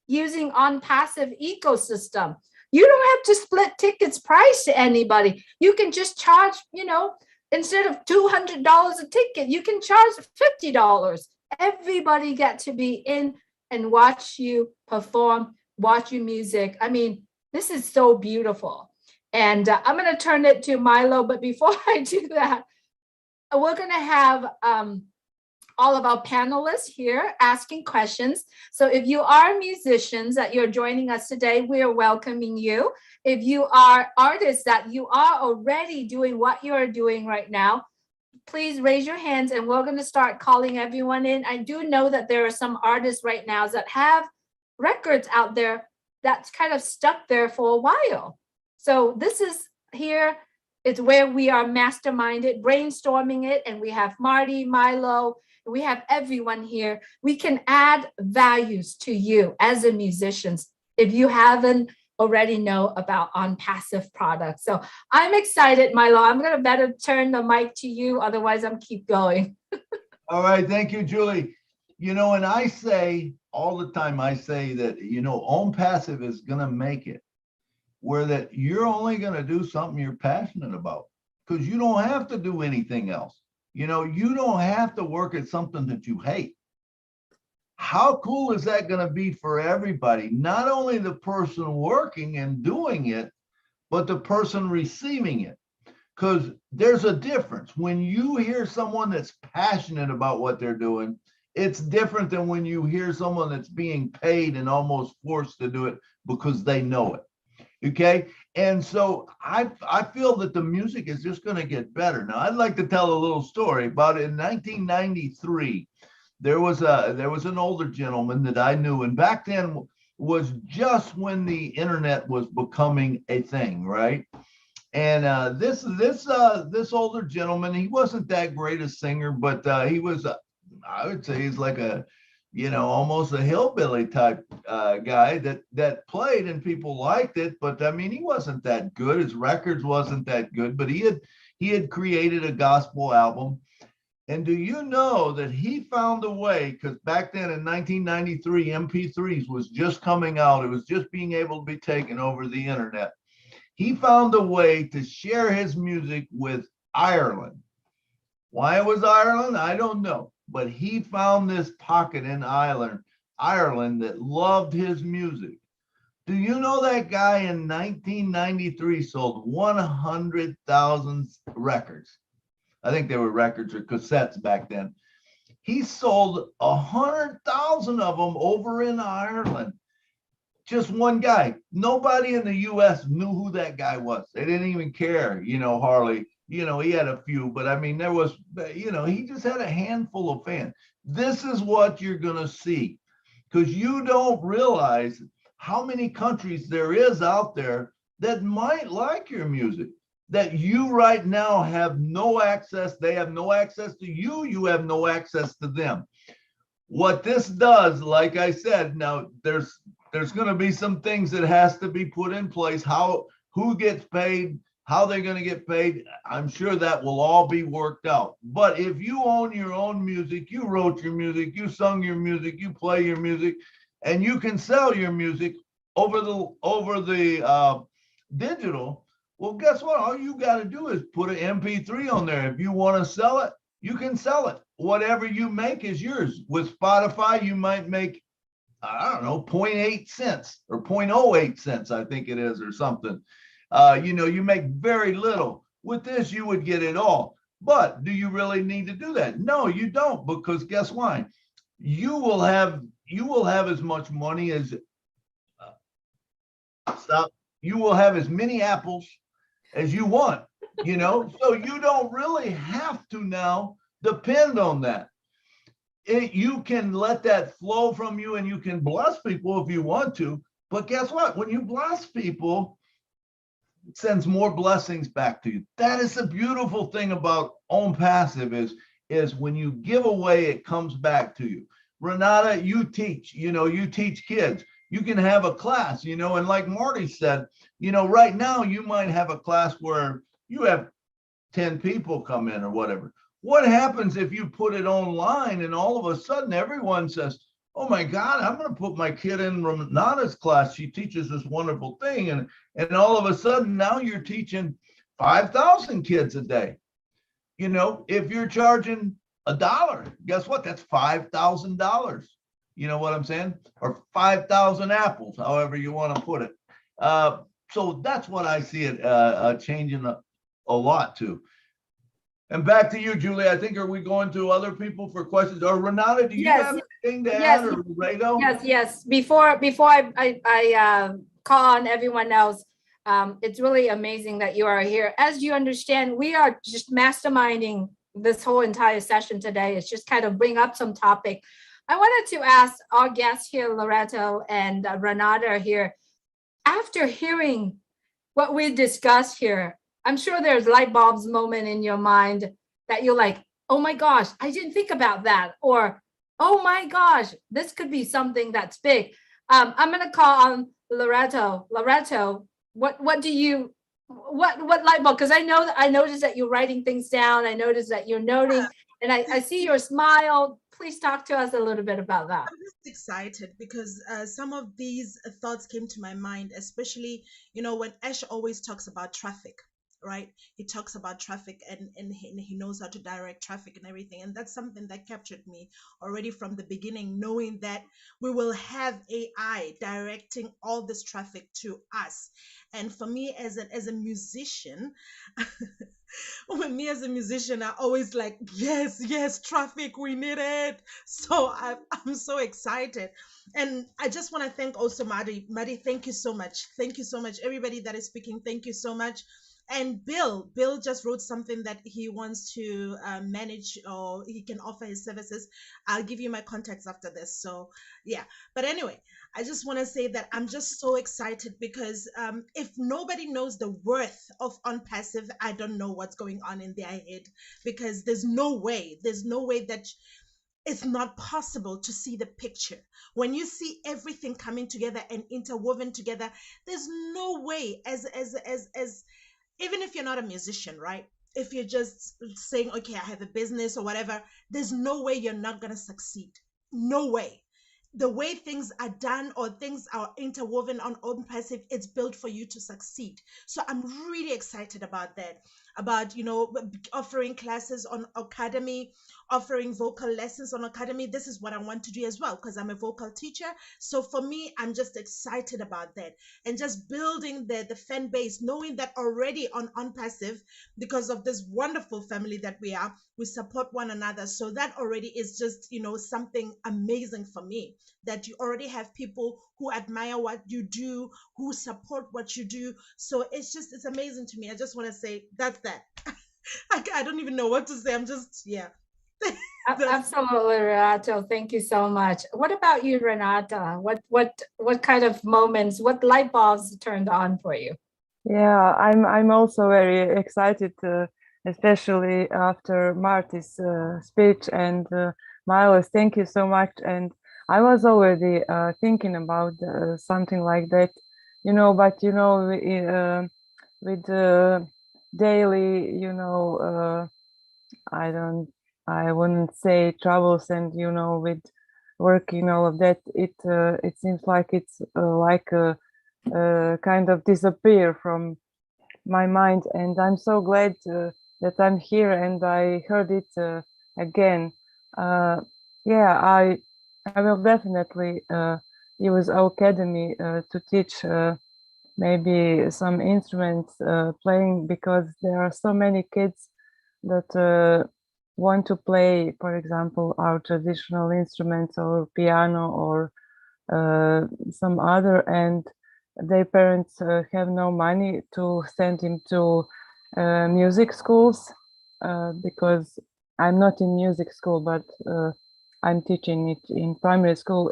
using Onpassive ecosystem. You don't have to split tickets price to anybody. You can just charge, you know, instead of $200 a ticket, you can charge $50. Everybody get to be in and watch you perform, watch your music. I mean, this is so beautiful. And I'm going to turn it to Milo. But before I do that, we're going to have all of our panelists here asking questions. So if you are musicians that you're joining us today, we are welcoming you. If you are artists that you are already doing what you're doing right now, please raise your hands and we're going to start calling everyone in. I do know that there are some artists right now that have records out there that's kind of stuck there for a while. So this is here, it's where we are masterminded, brainstorming it, and we have Marty, Milo, we have everyone here. We can add values to you as a musicians if you haven't already know about Onpassive products. So I'm excited, Milo. I'm going to better turn the mic to you. Otherwise, I'm keep going. All right. Thank you, Julie. You know, and I say all the time, I say that, you know, Onpassive is going to make it where that you're only going to do something you're passionate about because you don't have to do anything else. You know, you don't have to work at something that you hate. How cool is that going to be for everybody? Not only the person working and doing it, but the person receiving it. Because there's a difference. When you hear someone that's passionate about what they're doing, it's different than when you hear someone that's being paid and almost forced to do it because they know it. Okay. And so I feel that the music is just going to get better. Now, I'd like to tell a little story about it. In 1993, there was an older gentleman that I knew. And back then was just when the internet was becoming a thing. Right. And this older gentleman, he wasn't that great a singer, but he was, I would say he's like a, you know, almost a hillbilly type guy that played and people liked it. But I mean, he wasn't that good. His records wasn't that good, but he had created a gospel album. And do you know that he found a way, because back then in 1993, MP3s was just coming out. It was just being able to be taken over the internet. He found a way to share his music with Ireland. Why it was Ireland, I don't know. But he found this pocket in Ireland that loved his music. Do you know that guy in 1993 sold 100,000 records? I think they were records or cassettes back then. He sold 100,000 of them over in Ireland. Just one guy. Nobody in the US knew who that guy was. They didn't even care, you know, hardly. You know, he had a few, but I mean, there was, you know, he just had a handful of fans. This is what you're going to see. because you don't realize how many countries there is out there that might like your music, that you right now have no access. They have no access to you. You have no access to them. What this does, like I said, now there's going to be some things that has to be put in place. Who gets paid, how they're going to get paid. I'm sure that will all be worked out. But if you own your own music, you wrote your music, you sung your music, you play your music, and you can sell your music over the digital, well, guess what? All you got to do is put an MP3 on there. If you want to sell it, you can sell it. Whatever you make is yours. With Spotify, you might make, I don't know, 0.8 cents or 0.08 cents, I think it is, or something. You make very little. With this, you would get it all. But do you really need to do that? No, you don't, because guess why? You will have as much money as you will have as many apples as you want, so you don't really have to now depend on that. You can let that flow from you, and you can bless people if you want to. But guess what? When you bless people, it sends more blessings back to you. That is the beautiful thing about Onpassive is when you give away, it comes back to you. Renata, you teach kids. You can have a class, and like Marty said, right now you might have a class where you have 10 people come in or whatever. What happens if you put it online and all of a sudden everyone says, oh my God, I'm going to put my kid in Renata's class. She teaches this wonderful thing. And all of a sudden now you're teaching 5,000 kids a day. If you're charging $1, guess what? That's $5,000. You know what I'm saying? Or 5,000 apples, however you want to put it. So that's what I see it changing a lot too. And back to you, Julie. I think, are we going to other people for questions? Or Renata, do you have anything to add, or Rado? Yes. Before I call on everyone else, it's really amazing that you are here. As you understand, we are just masterminding this whole entire session today. It's just kind of bring up some topic. I wanted to ask our guests here, Loretto and Renata here, after hearing what we discussed here, I'm sure there's light bulbs moment in your mind that you're like, oh my gosh, I didn't think about that. Or, oh my gosh, this could be something that's big. I'm going to call on Loretto. Loretto, what light bulb? Because I noticed that you're writing things down. I noticed that you're noting, and I see your smile. Please talk to us a little bit about that. I'm just excited because some of these thoughts came to my mind, especially, when Ash always talks about traffic, right? He talks about traffic and he knows how to direct traffic and everything. And that's something that captured me already from the beginning, knowing that we will have AI directing all this traffic to us. And for me as a musician, when me as a musician, I always like, yes, traffic, we need it. So I'm so excited. And I just want to thank also Maddie. Maddie, thank you so much. Thank you so much. Everybody that is speaking, thank you so much. And Bill just wrote something that he wants to manage, or he can offer his services. I'll give you my contacts after this. So yeah, but anyway, I just want to say that I'm just so excited because if nobody knows the worth of Onpassive, I don't know what's going on in their head, because there's no way that it's not possible to see the picture. When you see everything coming together and interwoven together, there's no way as even if you're not a musician, right? If you're just saying, okay, I have a business or whatever, there's no way you're not going to succeed. No way. The way things are done or things are interwoven on Onpassive, it's built for you to succeed. So I'm really excited about that, about, offering classes on Academy, offering vocal lessons on Academy. This is what I want to do as well, because I'm a vocal teacher. So for me, I'm just excited about that, and just building the fan base, knowing that already on Onpassive, because of this wonderful family that we are, we support one another. So that already is just, something amazing for me, that you already have people who admire what you do, who support what you do. So it's amazing to me. I just want to say that's that. I don't even know what to say. I'm just, yeah. Absolutely, Renato. Thank you so much. What about you, Renata? What kind of moments, what light bulbs turned on for you? Yeah, I'm also very excited, especially after Marty's speech and Milos. Thank you so much. And I was already thinking about something like that, but with daily, I wouldn't say troubles, and with working all of that, it seems like it's like a kind of disappear from my mind, and I'm so glad that I'm here and I heard it again. Yeah, I will definitely use our academy to teach maybe some instruments playing, because there are so many kids that want to play, for example, our traditional instruments or piano or some other, and their parents have no money to send him to music schools, because I'm not in music school, but I'm teaching it in primary school.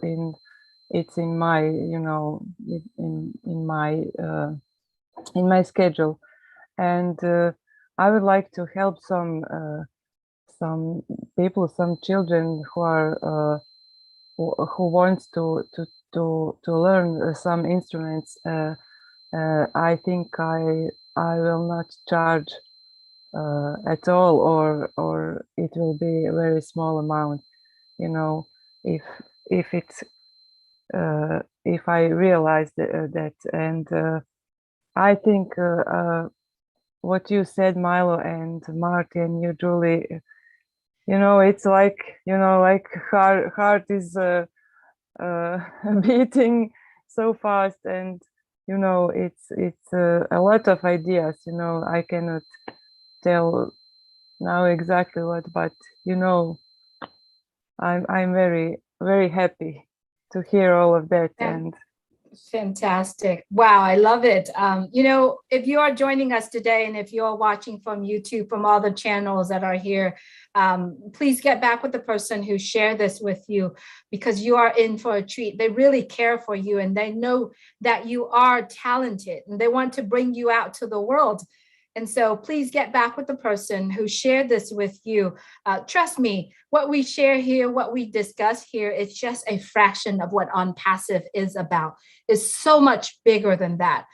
It's in my, in my schedule, and I would like to help some people, some children who are who wants to learn some instruments. I think I will not charge at all, or it will be a very small amount. If it's if I realize that, and I think what you said, Milo and Martin, you Julie, it's like like heart is beating so fast, and it's a lot of ideas. I cannot tell now exactly what, but I'm very, very happy to hear all of that. Yeah. And Fantastic. Wow, I love it. If you are joining us today, and if you're watching from YouTube, from all the channels that are here, please get back with the person who shared this with you, because you are in for a treat. They really care for you, and they know that you are talented, and they want to bring you out to the world. And so please get back with the person who shared this with you. Trust me, what we share here, what we discuss here, is just a fraction of what Onpassive is about. It's so much bigger than that.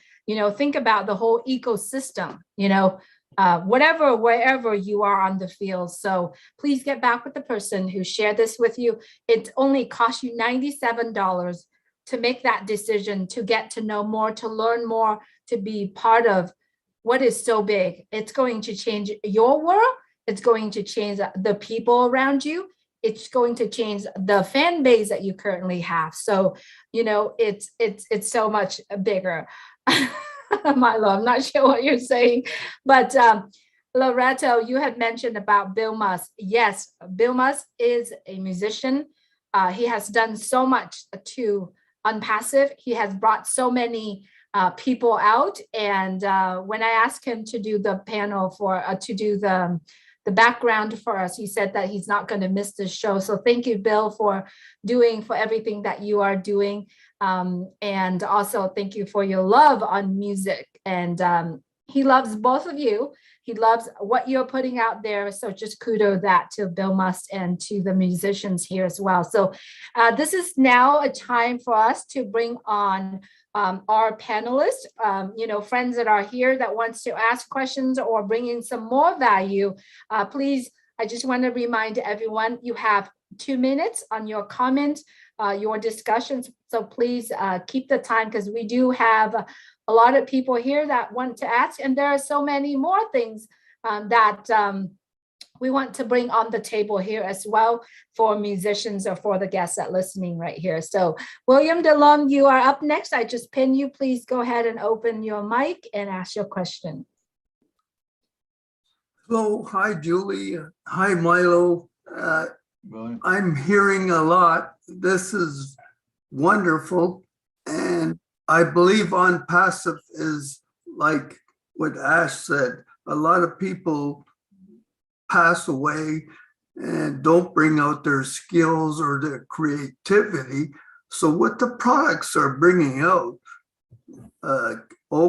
Think about the whole ecosystem, wherever you are on the field. So please get back with the person who shared this with you. It only costs you $97 to make that decision, to get to know more, to learn more, to be part of what is so big. It's going to change your world. It's going to change the people around you. It's going to change the fan base that you currently have. So, it's so much bigger. Milo, I'm not sure what you're saying, but Loretto, you had mentioned about Bill Musk. Yes, Bill Musk is a musician. He has done so much to Onpassive. He has brought so many people out. And when I asked him to do the panel to do the background for us, he said that he's not going to miss this show. So thank you, Bill, for everything that you are doing. And also thank you for your love on music. And he loves both of you. He loves what you're putting out there. So just kudos that to Bill Musk and to the musicians here as well. So this is now a time for us to bring on our panelists, friends that are here that wants to ask questions or bring in some more value. Please, I just want to remind everyone, you have 2 minutes on your comments, your discussions. So please keep the time, because we do have a lot of people here that want to ask, and there are so many more things that we want to bring on the table here as well for musicians or for the guests that are listening right here. So William DeLong, you are up next. I just pinned you. Please go ahead and open your mic and ask your question. Hello, hi Julie, hi Milo. I'm hearing a lot. This is wonderful. And I believe Onpassive is like what Ash said. A lot of people pass away and don't bring out their skills or their creativity. So what the products are bringing out,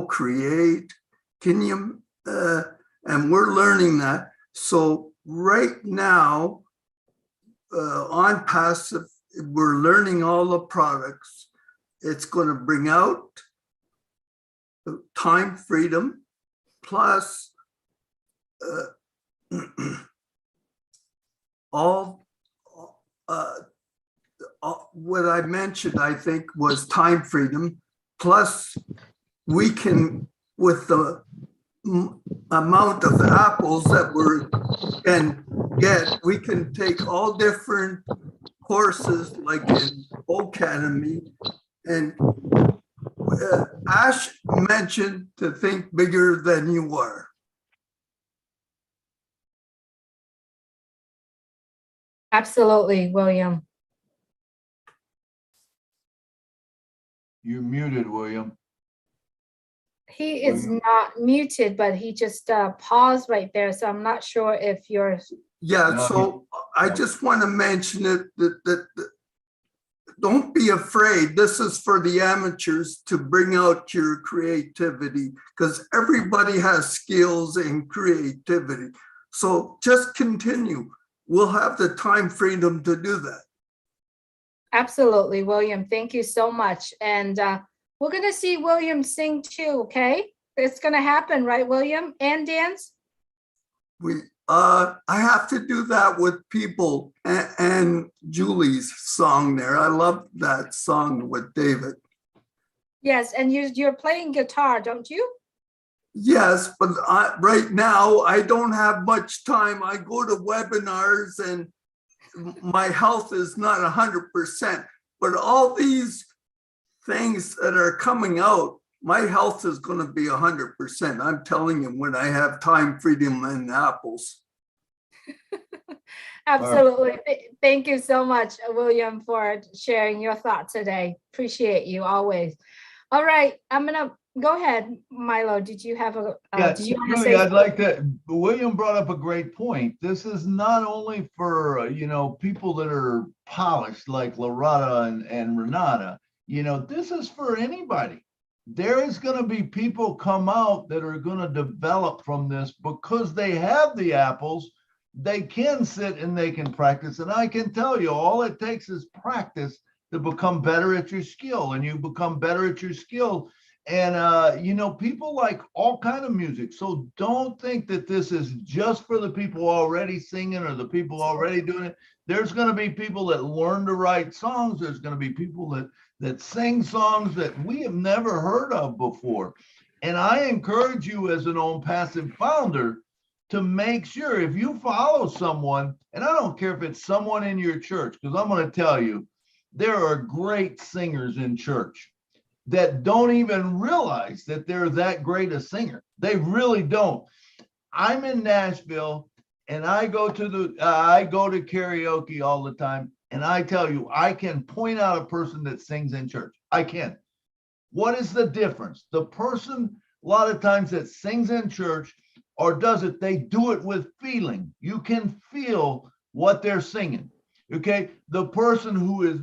create, can you, and we're learning that. So right now, Onpassive, we're learning all the products. It's going to bring out time freedom plus all what I mentioned, I think, was time freedom. Plus, we can, with the amount of apples that we can get, we can take all different courses like in Academy. And Ash mentioned to think bigger than you are. Absolutely, William. You're muted, William. He is not muted, but he just paused right there. So I'm not sure if you're. Yeah, so I just want to mention it that don't be afraid. This is for the amateurs to bring out your creativity because everybody has skills and creativity. So just continue. We'll have the time freedom to do that. Absolutely, William. Thank you so much. And we're going to see William sing too, okay? It's going to happen, right, William? And dance? I have to do that with people and Julie's song there. I love that song with David. Yes, and you're playing guitar, don't you? Yes, but right now I don't have much time. I go to webinars and my health is not 100%, but all these things that are coming out, my health is going to be 100%. I'm telling you, when I have time, freedom, and apples. Absolutely. Thank you so much, William, for sharing your thoughts today. Appreciate you always. All right, I'm gonna go ahead. Milo, did you have a? Did you want to say? I'd like to. William brought up a great point. This is not only for people that are polished like Loretta and Renata. This is for anybody. There is going to be people come out that are going to develop from this because they have the apples. They can sit and they can practice. And I can tell you, all it takes is practice to become better at your skill. And you become better at your skill. And, people like all kind of music. So don't think that this is just for the people already singing or the people already doing it. There's going to be people that learn to write songs. There's going to be people that sing songs that we have never heard of before. And I encourage you as an Onpassive founder to make sure if you follow someone, and I don't care if it's someone in your church, because I'm going to tell you, there are great singers in church that don't even realize that they're that great a singer. They really don't. I'm in Nashville and I go to karaoke all the time. And I tell you, I can point out a person that sings in church. I can. What is the difference? The person, a lot of times, that sings in church or does it, they do it with feeling. You can feel what they're singing. Okay. The person who is,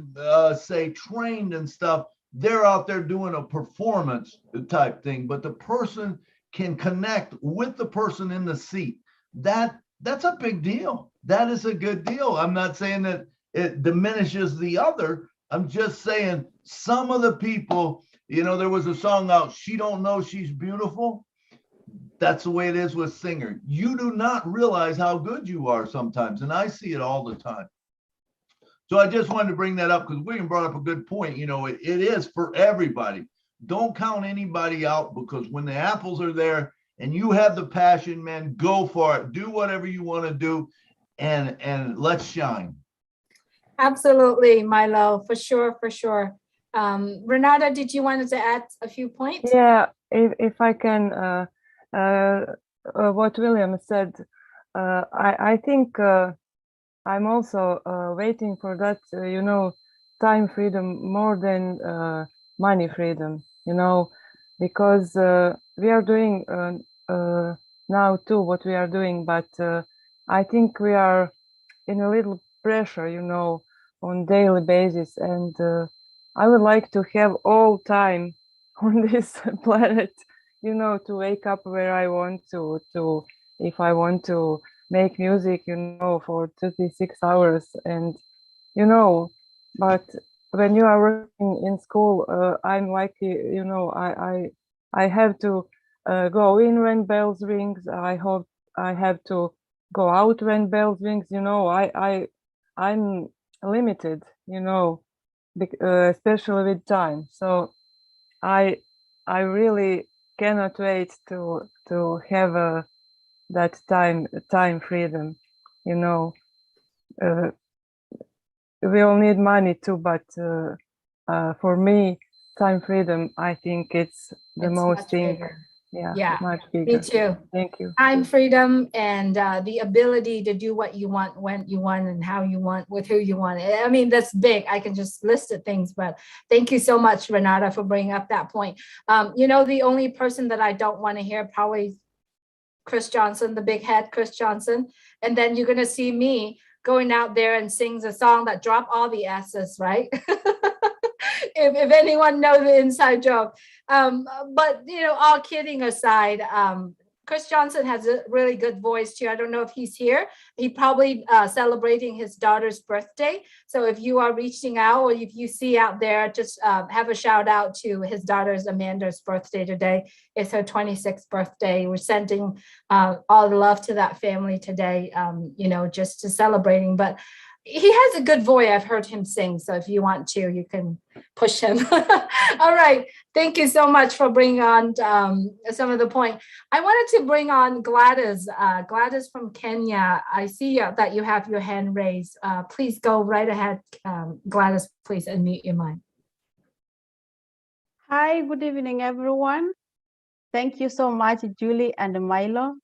say, trained and stuff, they're out there doing a performance type thing, but the person can connect with the person in the seat. That's a big deal. That is a good deal. I'm not saying that it diminishes the other. I'm just saying some of the people, there was a song out, She Don't Know She's Beautiful. That's the way it is with singer. You do not realize how good you are sometimes. And I see it all the time. So I just wanted to bring that up because William brought up a good point. It is for everybody. Don't count anybody out because when the apples are there and you have the passion, man, go for it. Do whatever you want to do and let's shine. Absolutely, Milo, for sure, for sure. Renata, did you want to add a few points? Yeah, if I can, what William said, I think I'm also waiting for that, time freedom more than money freedom, because we are doing now too what we are doing, but I think we are in a little pressure, you know, on daily basis. And I would like to have all time on this planet, you know, to wake up where I want to if I want to make music, you know, for 36 hours. And, you know, but when you are working in school, I'm like, you know, I have to go in when bells rings. I hope I have to go out when bells rings. You know, I'm limited, you know, especially with time. So I really cannot wait to have that time freedom. You know, we all need money too, but for me, time freedom, I think it's the It's most much thing. bigger. Yeah, Yeah, much me bigger. too. Thank you. Time freedom and the ability to do what you want, when you want, and how you want, with who you want. I mean, that's big. I can just list the things, but thank you so much, Renata, for bringing up that point. You know, the only person that I don't want to hear probably Chris Johnson, the big head, Chris Johnson. And then you're going to see me going out there and sings a song that drop all the S's, right? if anyone knows the inside joke. But, you know, all kidding aside, Chris Johnson has a really good voice too. I don't know if he's here. He probably celebrating his daughter's birthday. So if you are reaching out, or if you see out there, just have a shout out to his daughter's Amanda's birthday today. It's her 26th birthday. We're sending all the love to that family today, you know, just to celebrating. But he has a good voice. I've heard him sing. So if you want to, you can push him. All right. Thank you so much for bringing on some of the point. I wanted to bring on Gladys. Gladys from Kenya. I see that you have your hand raised. Please go right ahead, Gladys, please unmute your mic. Hi, good evening, everyone. Thank you so much, Julie and Milo,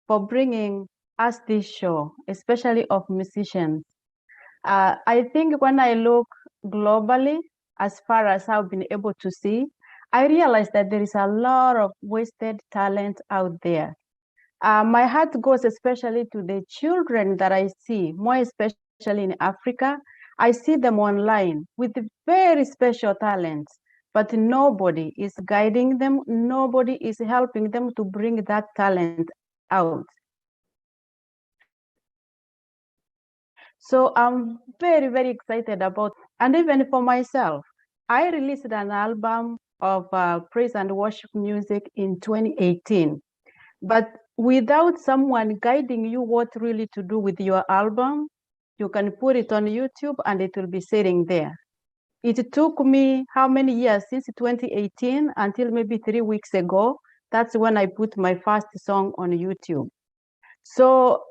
for bringing us this show, especially of musicians. I think when I look globally, as far as I've been able to see, I realize that there is a lot of wasted talent out there. My heart goes especially to the children that I see, more especially in Africa. I see them online with very special talents, but nobody is guiding them. Nobody is helping them to bring that talent out. So I'm very, very excited about, and even for myself, I released an album of praise and worship music in 2018. But without someone guiding you what really to do with your album, you can put it on YouTube and it will be sitting there. It took me how many years since 2018 until maybe 3 weeks ago. That's when I put my first song on YouTube. So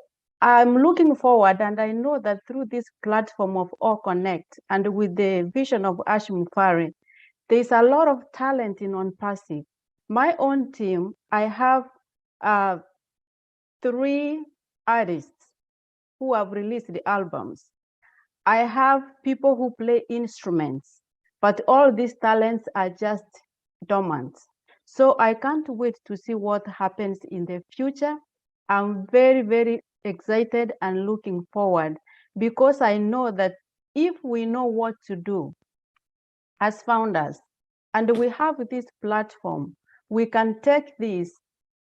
I'm looking forward, and I know that through this platform of All Connect and with the vision of Ash Mufari, there's a lot of talent in Onpassive. My own team, I have 3 artists who have released the albums. I have people who play instruments, but all these talents are just dormant. So I can't wait to see what happens in the future. I'm very, very excited and looking forward, because I know that if we know what to do as founders, and we have this platform, we can take this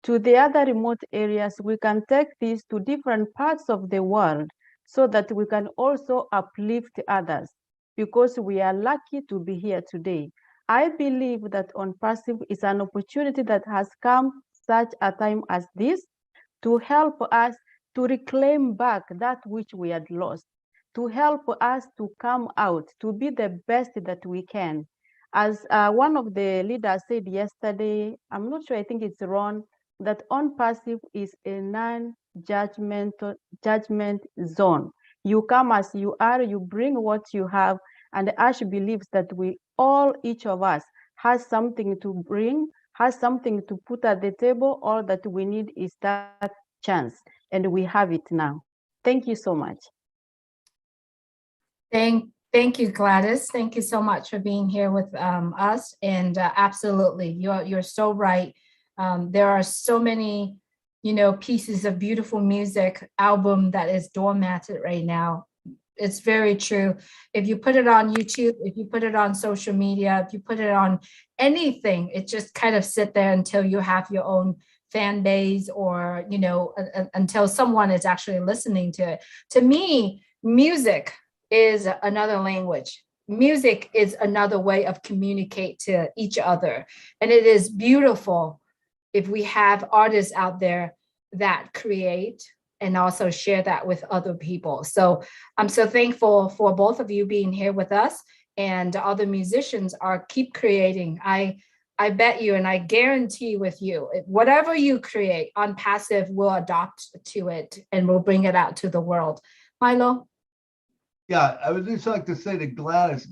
to the other remote areas, we can take this to different parts of the world, so that we can also uplift others, because we are lucky to be here today. I believe that Onpassive is an opportunity that has come such a time as this to help us to reclaim back that which we had lost, to help us to come out, to be the best that we can. As one of the leaders said yesterday, I'm not sure, I think it's Ron, that Onpassive is a non-judgment zone. You come as you are, you bring what you have, and Ash believes that we all, each of us, has something to bring, has something to put at the table. All that we need is that chance, and we have it now. Thank you so much. Thank you, Gladys. Thank you so much for being here with us. And absolutely, you're so right. There are so many pieces of beautiful music album that is doormatted right now. It's very true. If you put it on YouTube, if you put it on social media, if you put it on anything, it just kind of sit there until you have your own fan base, or until someone is actually listening to it. To me, music is another language. Music is another way of communicate to each other, and it is beautiful if we have artists out there that create and also share that with other people. So I'm so thankful for both of you being here with us, and other musicians are keep creating. I bet you, and I guarantee with you, whatever you create, Onpassive will adopt to it and will bring it out to the world. Milo? Yeah, I would just like to say to Gladys,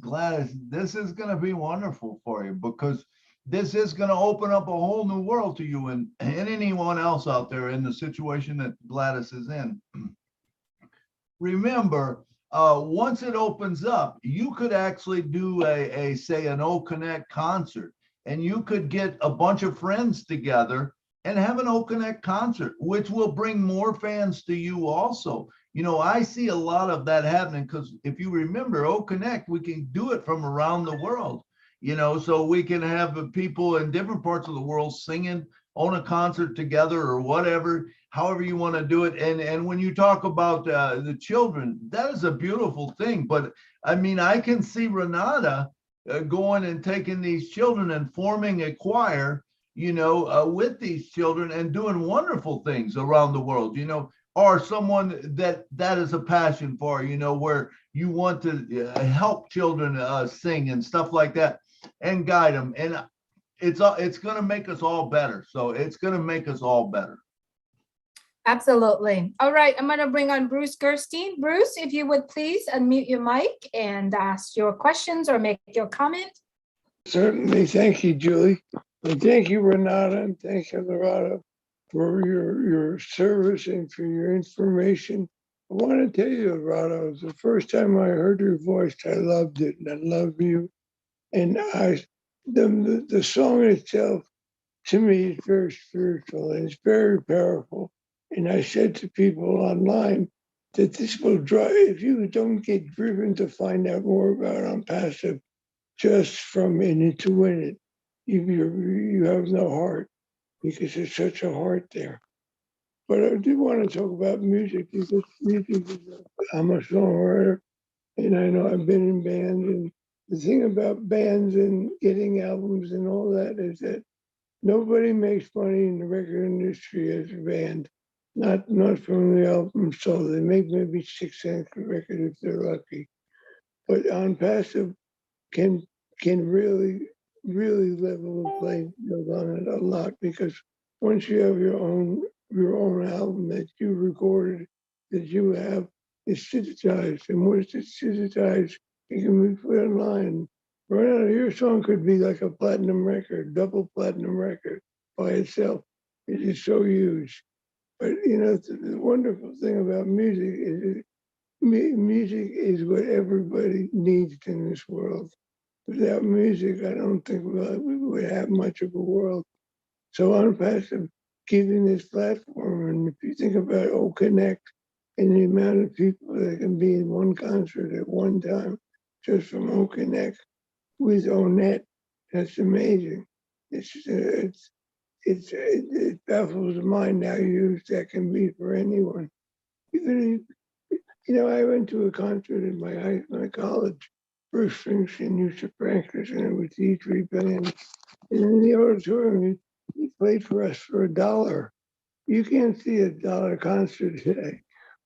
this is going to be wonderful for you, because this is going to open up a whole new world to you and anyone else out there in the situation that Gladys is in. Remember, once it opens up, you could actually do say an O Connect concert, and you could get a bunch of friends together and have an O Connect concert, which will bring more fans to you also. I see a lot of that happening, because if you remember O Connect, we can do it from around the world, so we can have people in different parts of the world singing on a concert together, or whatever, however you want to do it. And when you talk about the children, that is a beautiful thing. But I mean, I can see Renata going and taking these children and forming a choir, with these children, and doing wonderful things around the world, or someone that is a passion for, where you want to help children sing and stuff like that, and guide them. And it's going to make us all better. So it's going to make us all better. Absolutely. All right, I'm going to bring on Bruce Gerstein. Bruce, if you would please unmute your mic and ask your questions or make your comment. Certainly. Thank you, Julie. And thank you, Renata, and thank you, Loretta, for your service and for your information. I want to tell you, Loretta, it was the first time I heard your voice. I loved it, and I love you. And the song itself, to me, is very spiritual and it's very powerful. And I said to people online that this will drive, if you don't get driven to find out more about Onpassive just from In It to Win It, you have no heart, because there's such a heart there. But I do want to talk about music, because music is, I'm a songwriter, and I know I've been in bands, and the thing about bands and getting albums and all that is that nobody makes money in the record industry as a band, not from the album sold. They make maybe 6 cents a record if they're lucky. But Onpassive can really level the playing field on it a lot, because once you have your own album that you recorded, that you have, it's digitized, and once it's digitized, it can be put online. Right now, your song could be like a platinum record, double platinum record by itself. It is so huge. But the wonderful thing about music is music is what everybody needs in this world. Without music, I don't think we would have much of a world. So Onpassive giving this platform, and if you think about O Connect and the amount of people that can be in one concert at one time, just from O Connect with Onet, that's amazing. It baffles the mind how huge that can be for anyone. Even I went to a concert in my college. Bruce Springsteen used to practice, and it was E3 bands. And in the auditorium, he played for us for $1. You can't see $1 concert today,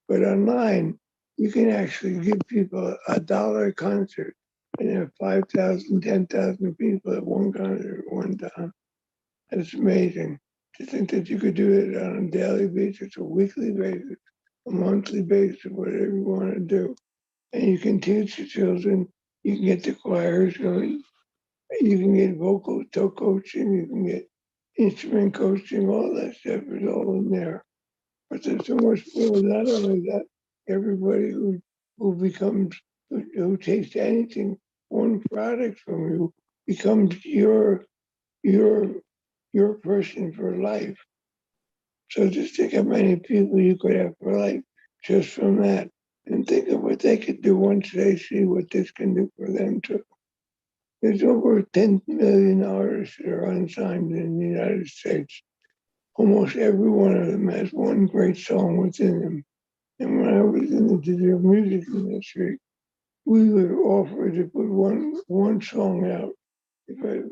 but online, you can actually give people $1 concert and have 5,000, 10,000 people at one concert at one time. It's amazing to think that you could do it on a daily basis, a weekly basis, a monthly basis, whatever you want to do. And you can teach the children, you can get the choirs going, you can get vocal coaching, you can get instrument coaching, all that stuff is all in there. But there's so much more. Not only that, everybody who takes anything, one product from you, becomes your person for life. So just think how many people you could have for life just from that. And think of what they could do once they see what this can do for them too. There's over 10 million artists that are unsigned in the United States. Almost every one of them has one great song within them. And when I was in the digital music industry, we were offered to put one song out. If a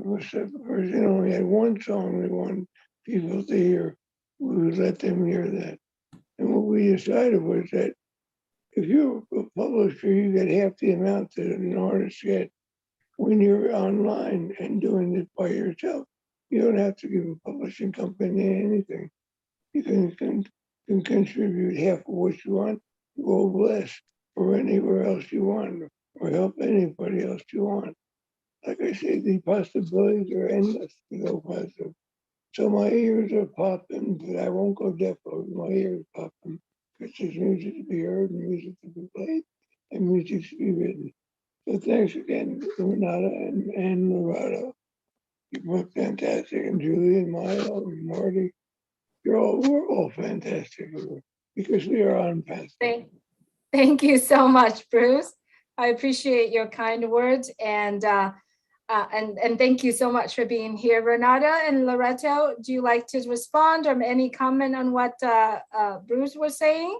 person only had one song they wanted people to hear, we would let them hear that. And what we decided was that if you're a publisher, you get half the amount that an artist gets when you're online and doing it by yourself. You don't have to give a publishing company anything. You can contribute half of what you want, go less, or anywhere else you want, or help anybody else you want. Like I said, the possibilities are endless to go positive. So my ears are popping, but I won't go deaf over my ears popping. Because there's music to be heard, and music to be played, and music to be written. So thanks again, Renata and Lorado. You were fantastic, and Julie and Milo and Marty. We're all fantastic because we are on path. Thank you so much, Bruce. I appreciate your kind words, and thank you so much for being here. Renata and Loretto, do you like to respond or any comment on what Bruce was saying?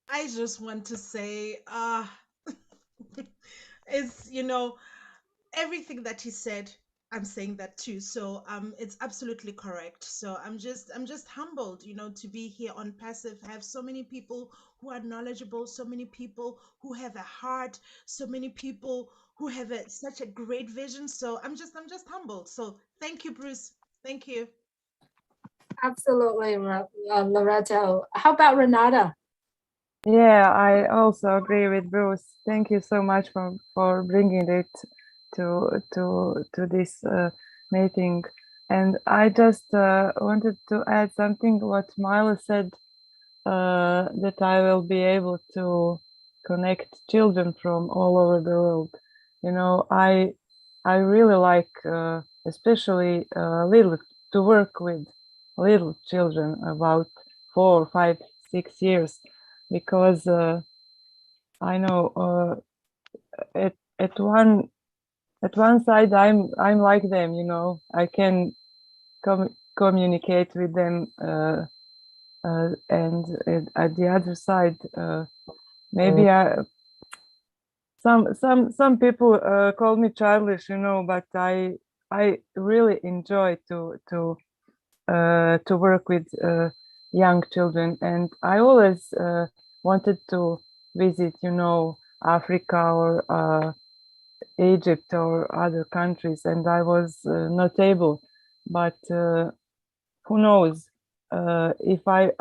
I just want to say, it's, everything that he said, I'm saying that too. So it's absolutely correct. So I'm just humbled, to be here on Passive. I have so many people who are knowledgeable, so many people who have a heart, so many people who have such a great vision. So I'm just humbled. So thank you, Bruce. Thank you. Absolutely, Loretto. How about Renata? Yeah, I also agree with Bruce. Thank you so much for bringing it to this meeting. And I just wanted to add something what Milo said, that I will be able to connect children from all over the world. I really like, especially to work with little children about 4, 5, 6 years, because I know at one side I'm like them, I can communicate with them, and at the other side, maybe some people call me childish, but I really enjoy to work with young children, and I always wanted to visit, Africa or Egypt or other countries, and I was not able. But who knows? If I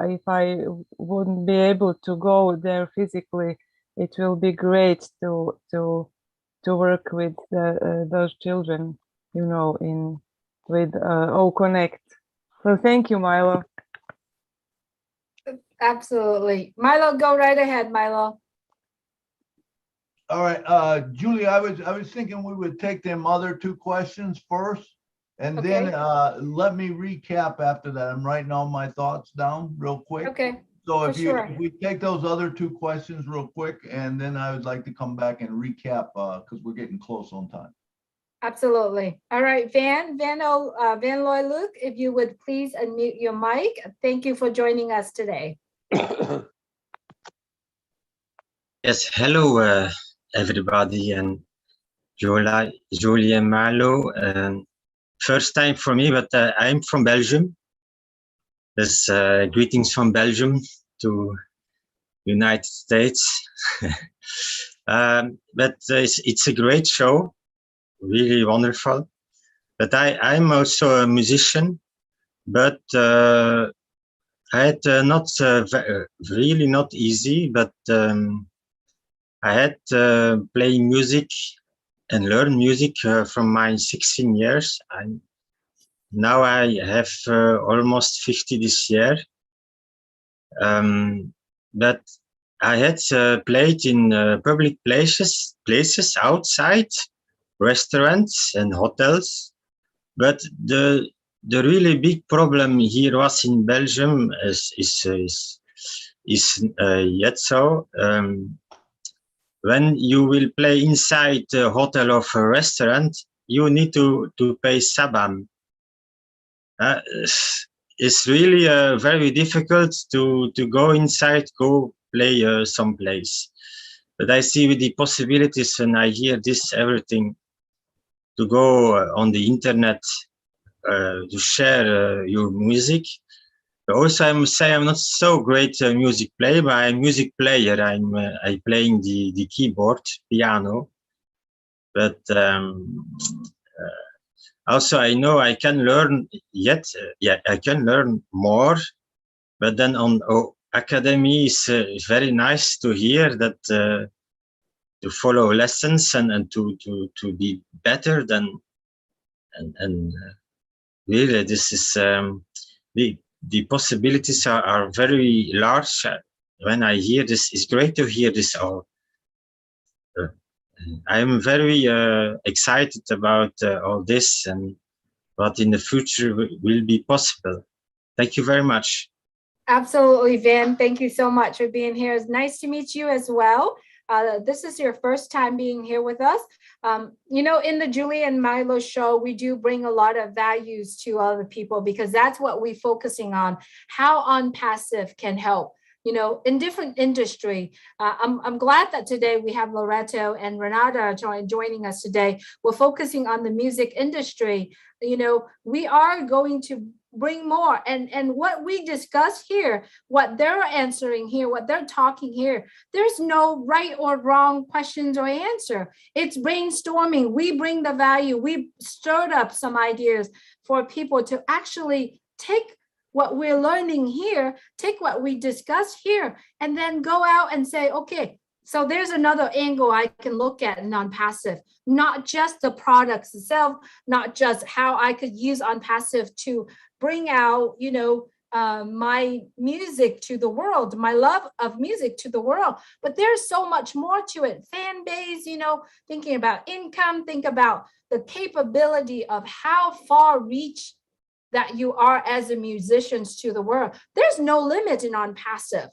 wouldn't be able to go there physically, it will be great to work with those children, with O Connect. So thank you, Milo. Absolutely. Milo, go right ahead, Milo. All right, Julie, I was thinking we would take them other two questions first, and then let me recap after that. I'm writing all my thoughts down real quick. Okay. So if we take those other two questions real quick, and then I would like to come back and recap because we're getting close on time. Absolutely. All right, Van Loy Luke, if you would please unmute your mic. Thank you for joining us today. Yes, hello everybody, and Julie and Marlo. First time for me, but I'm from Belgium. There's greetings from Belgium to United States. But it's a great show, really wonderful. But I'm also a musician, but I had not really not easy, but I had playing music and learn music from my 16 years. Now I have almost 50 this year. But I had played in public places outside, restaurants and hotels. But the really big problem here was in Belgium is yet so. When you will play inside a hotel or a restaurant, you need to pay sabam. It's really very difficult to go inside, go play someplace. But I see with the possibilities when I hear this everything, to go on the internet to share your music. But also, I must say I'm not so great music player, but I'm a music player. I playing the keyboard, piano. But also, I know I can learn yet. I can learn more. But then on academy is very nice to hear that to follow lessons and to be better than and really this is the possibilities are very large. When I hear this, it's great to hear this all. I'm very excited about all this and what in the future will be possible. Thank you very much. Absolutely, Van. Thank you so much for being here. It's nice to meet you as well. This is your first time being here with us. You know, in the Julie and Milo show, we do bring a lot of values to other people because that's what we're focusing on, how Onpassive can help, you know, in different industry. I'm glad that today we have Loreto and Renata joining us today. We're focusing on the music industry. You know, we are going to bring more and what we discuss here, what they're answering here, what they're talking here, there's no right or wrong questions or answer. It's brainstorming. We bring the value. We stirred up some ideas for people to actually take what we're learning here, take what we discuss here, and then go out and say, okay, so there's another angle I can look at in Onpassive, not just the products itself, not just how I could use Onpassive to bring out, you know, my music to the world, my love of music to the world. But there's so much more to it. Fan base, you know, thinking about income, think about the capability of how far reach that you are as a musicians to the world. There's no limit in Onpassive,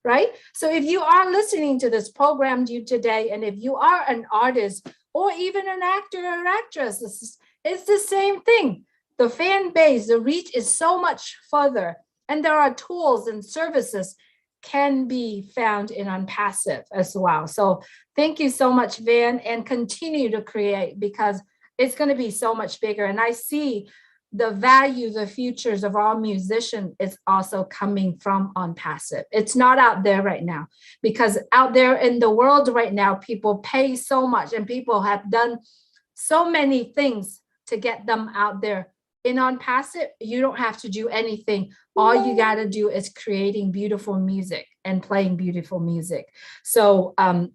right? So if you are listening to this program today, and if you are an artist or even an actor or actress, it's the same thing. The fan base, the reach is so much further, and there are tools and services can be found in Onpassive as well. So thank you so much, Van, and continue to create because it's going to be so much bigger. And I see the value, the futures of our musician is also coming from Onpassive. It's not out there right now because out there in the world right now, people pay so much and people have done so many things to get them out there. In Onpassive, you don't have to do anything. All you got to do is creating beautiful music and playing beautiful music. So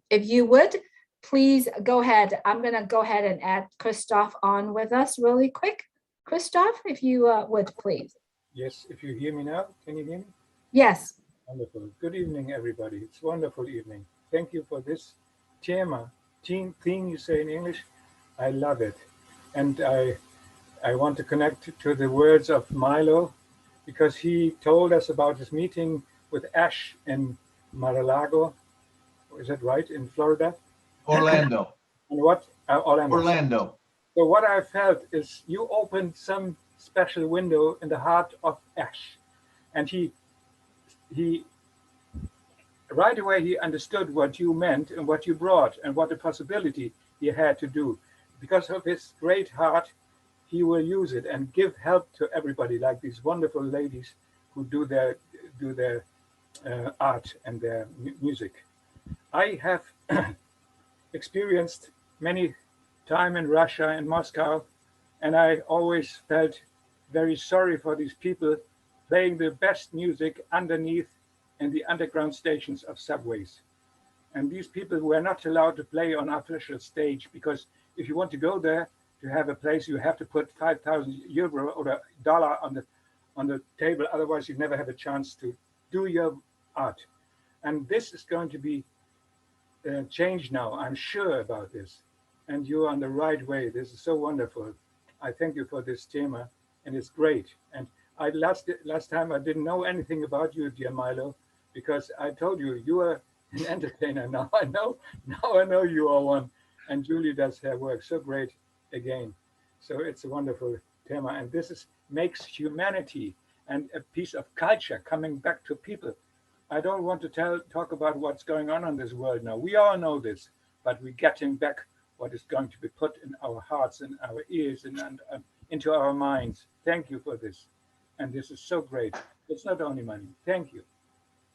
if you would, please go ahead. I'm going to go ahead and add Christoph on with us really quick. Christoph, if you would, please. Yes, if you hear me now, can you hear me? Yes. Wonderful. Good evening, everybody. It's a wonderful evening. Thank you for this theme you say in English. I love it. And I want to connect to the words of Milo because he told us about his meeting with Ash in Mar-a-Lago. Is that right? In Florida? Orlando. And what? Orlando. So what I felt is you opened some special window in the heart of Ash. And he right away, he understood what you meant and what you brought and what the possibility he had to do. Because of his great heart, he will use it and give help to everybody, like these wonderful ladies who do their art and their music. I have experienced many time in Russia and Moscow, and I always felt very sorry for these people playing the best music underneath in the underground stations of subways. And these people were not allowed to play on official stage because if you want to go there to have a place, you have to put 5,000 euro or a dollar on the table. Otherwise, you never have a chance to do your art. And this is going to be changed now. I'm sure about this. And you're on the right way. This is so wonderful. I thank you for this tema, and it's great. And I last time I didn't know anything about you, dear Milo, because I told you you are an entertainer. Now I know you are one. And Julie does her work so great again. So it's a wonderful tema, and this is makes humanity and a piece of culture coming back to people. I don't want to talk about what's going on in this world now. We all know this, but we're getting back what is going to be put in our hearts and our ears and into our minds. Thank you for this. And this is so great. It's not only money. Thank you.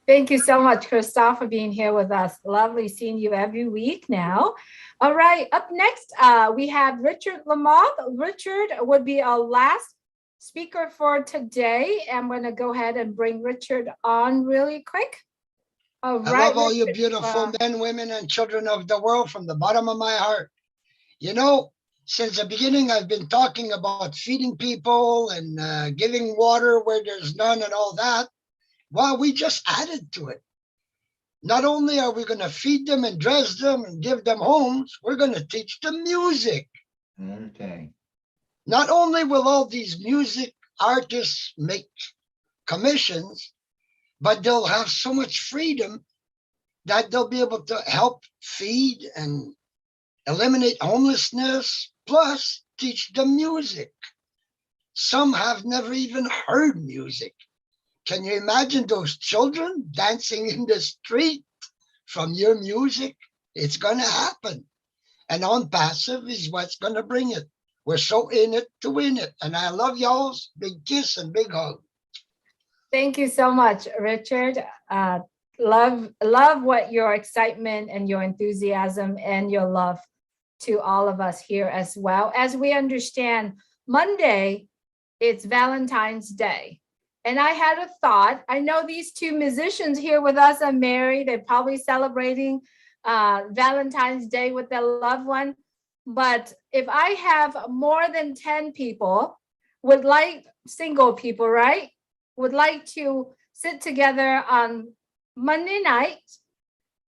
Thank you so much, Christoph, for being here with us. Lovely seeing you every week now. All right, up next, we have Richard Lamoth. Richard would be our last speaker for today. I'm going to go ahead and bring Richard on really quick. All right, I love all you Richard, beautiful men, women, and children of the world from the bottom of my heart. You know, since the beginning, I've been talking about feeding people and giving water where there's none and all that. Well, we just added to it. Not only are we going to feed them and dress them and give them homes, we're going to teach them music. Entertain. Not only will all these music artists make commissions, but they'll have so much freedom that they'll be able to help feed and eliminate homelessness, plus teach them music. Some have never even heard music. Can you imagine those children dancing in the street from your music? It's going to happen. And Onpassive is what's going to bring it. We're so in it to win it. And I love y'all's. Big kiss and big hug. thank you so much, Richard. Love what your excitement and your enthusiasm and your love to all of us here as well. As we understand, Monday, it's Valentine's Day. And I had a thought. I know these two musicians here with us are married. They're probably celebrating Valentine's Day with their loved one. But if I have more than 10 people, would like single people, right? Would like to sit together on Monday night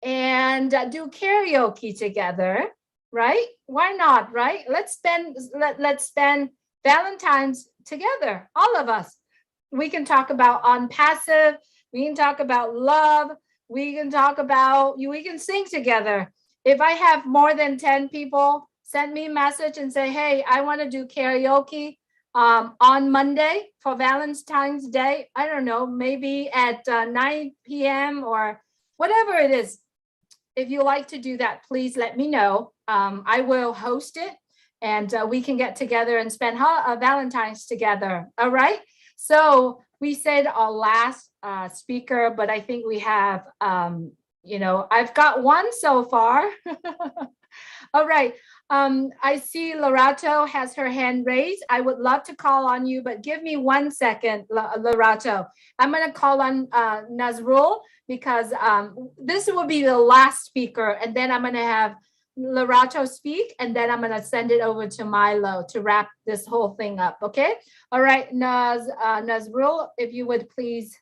and do karaoke together, right? Why not, right? Let's spend Valentine's together, all of us. We can talk about Onpassive. We can talk about love. We can talk about we can sing together. If I have more than 10 people, send me a message and say, hey, I want to do karaoke on Monday for Valentine's Day. I don't know, maybe at 9 p.m. or whatever it is. If you like to do that, please let me know. I will host it and we can get together and spend Valentine's together. All right. So we said our last speaker, but I think we have, I've got one so far. All right. I see Lorato has her hand raised. I would love to call on you, but give me 1 second, Lorato. I'm going to call on Nazrul because this will be the last speaker. And then I'm going to have Lorato speak, and then I'm going to send it over to Milo to wrap this whole thing up. Okay. All right. Nazrul, if you would please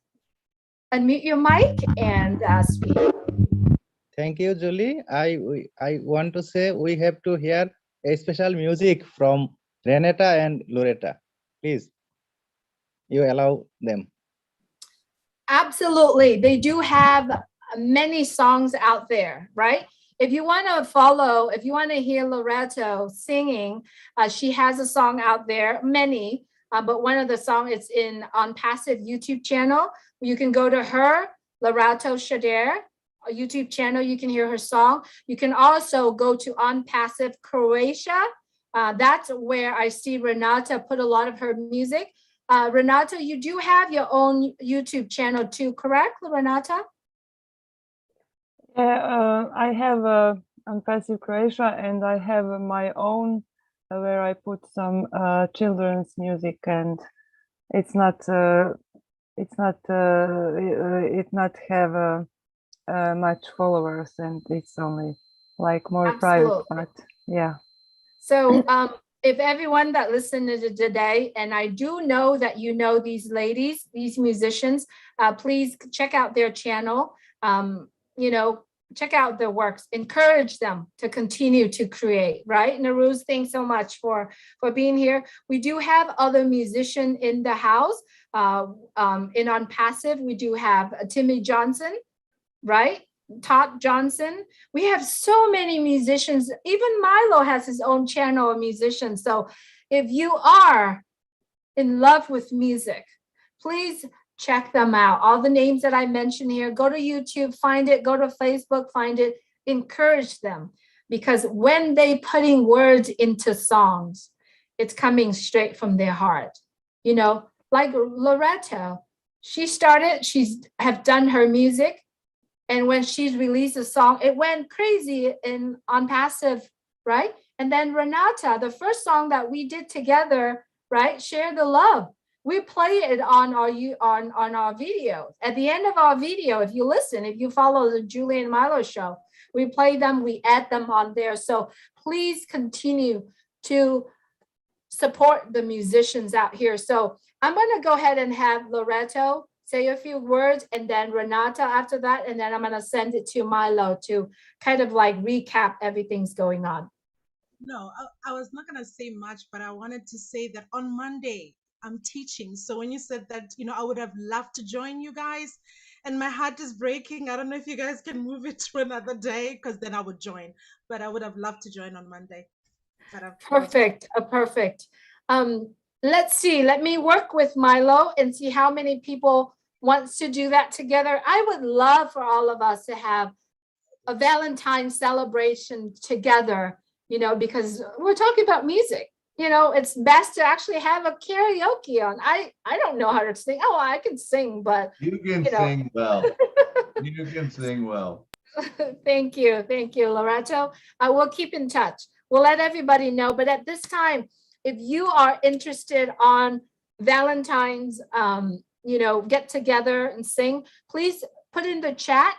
unmute your mic and speak. Thank you, Julie. I want to say we have to hear a special music from Renata and Loretta. Please, you allow them. Absolutely. They do have many songs out there, right? If you want to follow, if you want to hear Loretto singing, she has a song out there, many, but one of the songs is in Onpassive YouTube channel. You can go to her, Loretto Shader, YouTube channel. You can hear her song. You can also go to Onpassive Croatia. That's where I see Renata put a lot of her music. Renata, you do have your own YouTube channel too, correct, Renata? Yeah, I have Onpassive Croatia, and I have my own where I put some children's music, and it not have much followers, and it's only like more private, but yeah. So if everyone that listened to today, and I do know that you know these ladies, these musicians, please check out their channel. check out their works, encourage them to continue to create, right? Naruz, thanks so much for being here. We do have other musicians in the house. In Onpassive, we do have Timmy Johnson, right? Todd Johnson. We have so many musicians. Even Milo has his own channel of musicians. So if you are in love with music, please check them out. All the names that I mentioned here, go to YouTube, find it, go to Facebook, find it, encourage them. Because when they putting words into songs, it's coming straight from their heart. You know, like Loretto, she's have done her music. And when she's released a song, it went crazy in Onpassive, right? And then Renata, the first song that we did together, right? Share the Love. We play it on our video. At the end of our video, if you listen, if you follow the Julie and Milo show, we play them, we add them on there. So please continue to support the musicians out here. So I'm going to go ahead and have Loretto say a few words, and then Renata after that, and then I'm going to send it to Milo to kind of like recap everything's going on. No, I was not going to say much, but I wanted to say that on Monday, I'm teaching. So when you said that, you know, I would have loved to join you guys, and my heart is breaking. I don't know if you guys can move it to another day, because then I would join. But I would have loved to join on Monday. Perfect. Perfect. Let's see. Let me work with Milo and see how many people wants to do that together. I would love for all of us to have a Valentine's celebration together, you know, because we're talking about music. You know, it's best to actually have a karaoke on. I don't know how to sing. Oh, I can sing, but you can sing well. You can sing well. Thank you, Loretto. I will keep in touch. We'll let everybody know. But at this time, if you are interested on Valentine's, you know, get together and sing, please put in the chat.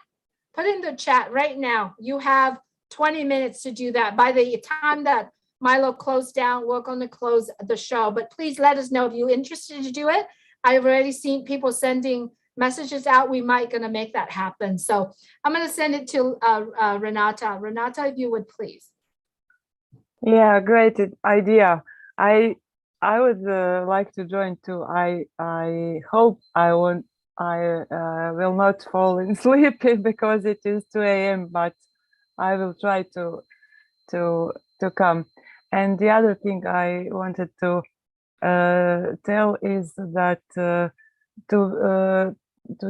Put in the chat right now. You have 20 minutes to do that. By the time that Milo closed down, we're going to close the show. But please let us know if you're interested to do it. I've already seen people sending messages out. We might going to make that happen. So I'm going to send it to Renata. Renata, if you would please. Yeah, great idea. I would like to join too. I hope I will not fall in sleep because it is 2 a.m. But I will try to come. And the other thing I wanted to tell is that to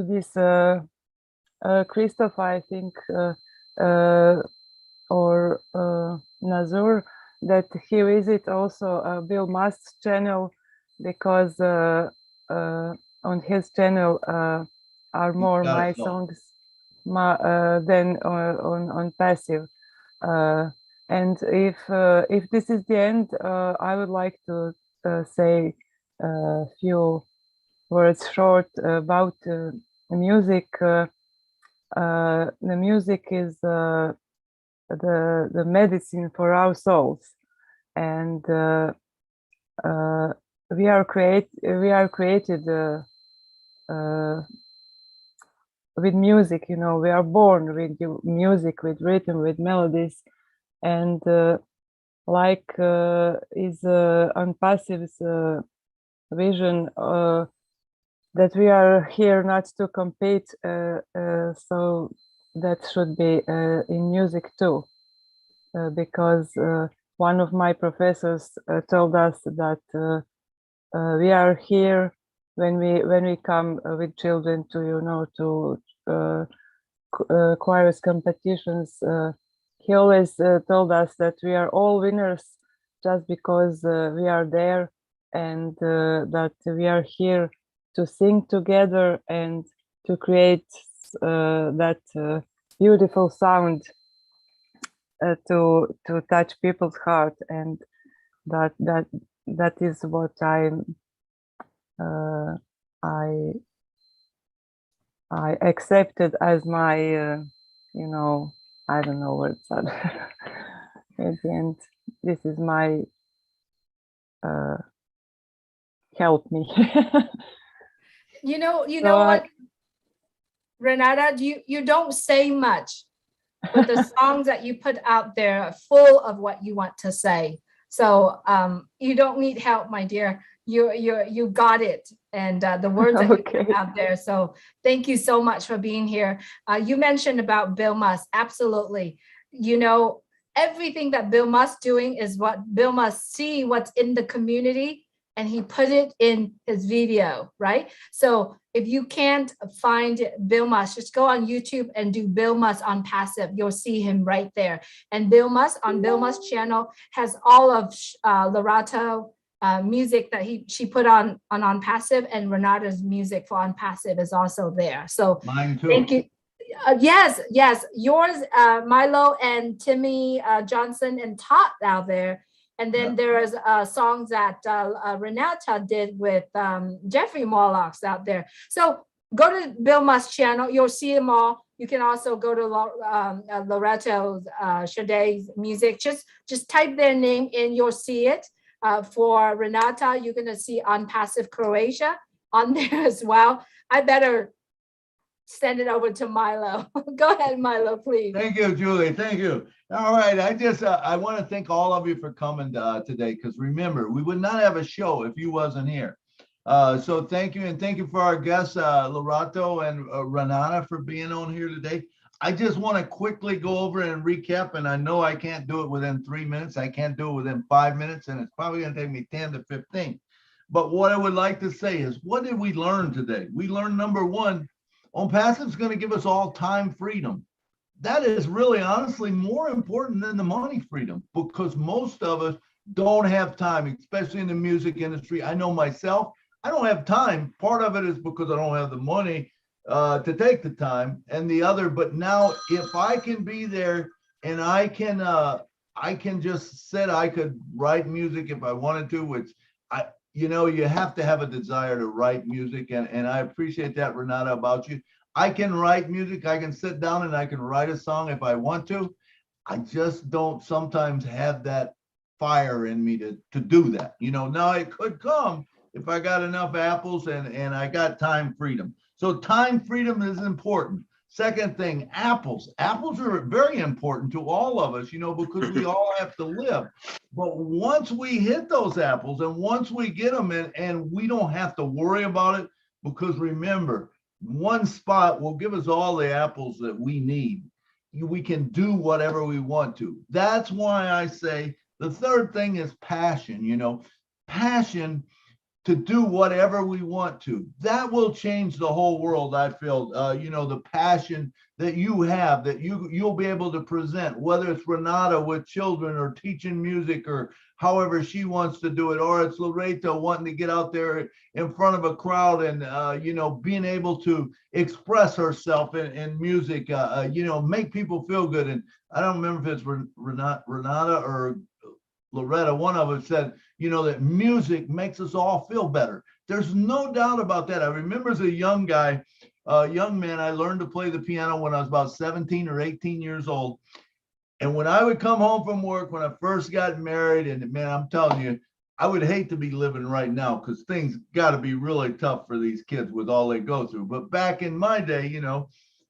this Christoph, I think, or Nazur, that he visit also Bill Mast's channel, because on his channel are more my songs than on Passive. And if this is the end, I would like to say a few words short about music. The music is the medicine for our souls, and we are created with music. You know, we are born with music, with rhythm, with melodies, and like is Onpassive's vision that we are here not to compete, so that should be in music too, because one of my professors told us that we are here when we come with children to, you know, to chorus competitions. He always told us that we are all winners just because we are there, and that we are here to sing together and to create that beautiful sound to touch people's heart, and that is what I accepted as my you know, I don't know what's that. At the end, this is my help me. You know what, Renata, you don't say much, but the songs that you put out there are full of what you want to say. So you don't need help, my dear. You got it, and the words that you put out there. So thank you so much for being here. You mentioned about Bill Musk. Absolutely. You know, everything that Bill Musk doing is what Bill must see what's in the community, and he put it in his video, right? So if you can't find Bill Musk, just go on YouTube and do Bill Musk Onpassive. You'll see him right there. And Bill Musk on Bill Musk channel has all of Lorato music that she put on Onpassive, and Renata's music for Onpassive is also there. So mine too. Thank you. Yes, yours, Milo and Timmy Johnson and Todd out there. And then there is songs that Renata did with Jeffrey Morlocks out there. So go to Bill Musk's channel, you'll see them all. You can also go to Loretto's Sade's music. Just type their name in, you'll see it. For Renata, you're gonna see Onpassive Croatia on there as well. I better send it over to Milo. Go ahead, Milo, please. Thank you, Julie. Thank you. All right. I want to thank all of you for coming today, because remember, we would not have a show if you wasn't here. So thank you. And thank you for our guests, Lorato and Renata, for being on here today. I just want to quickly go over and recap, and I know I can't do it within 3 minutes. I can't do it within 5 minutes, and it's probably going to take me 10 to 15. But what I would like to say is, what did we learn today? We learned, number one, Onpassive is going to give us all time freedom. That is really, honestly, more important than the money freedom, because most of us don't have time, especially in the music industry. I know myself, I don't have time. Part of it is because I don't have the money to take the time, and the other, but now if I can be there and I can just sit, I could write music if I wanted to, which you have to have a desire to write music, and I appreciate that, Renata, about you. I can write music. I can sit down and I can write a song if I want to. I just don't sometimes have that fire in me to do that. Now it could come if I got enough apples and I got time freedom. So time freedom is important. Second thing, apples. Apples are very important to all of us, because we all have to live. But once we hit those apples and once we get them in, and we don't have to worry about it, because remember, one spot will give us all the apples that we need. We can do whatever we want to. That's why I say the third thing is passion, passion to do whatever we want to. That will change the whole world, I feel. The passion that you have, that you'll be able to present, whether it's Renata with children or teaching music or however she wants to do it, or it's Loreto wanting to get out there in front of a crowd and, being able to express herself in music, make people feel good. And I don't remember if it's Renata or Loretta, one of us said, that music makes us all feel better. There's no doubt about that. I remember as a young man, I learned to play the piano when I was about 17 or 18 years old. And when I would come home from work, when I first got married, and man, I'm telling you, I would hate to be living right now, because things got to be really tough for these kids with all they go through. But back in my day,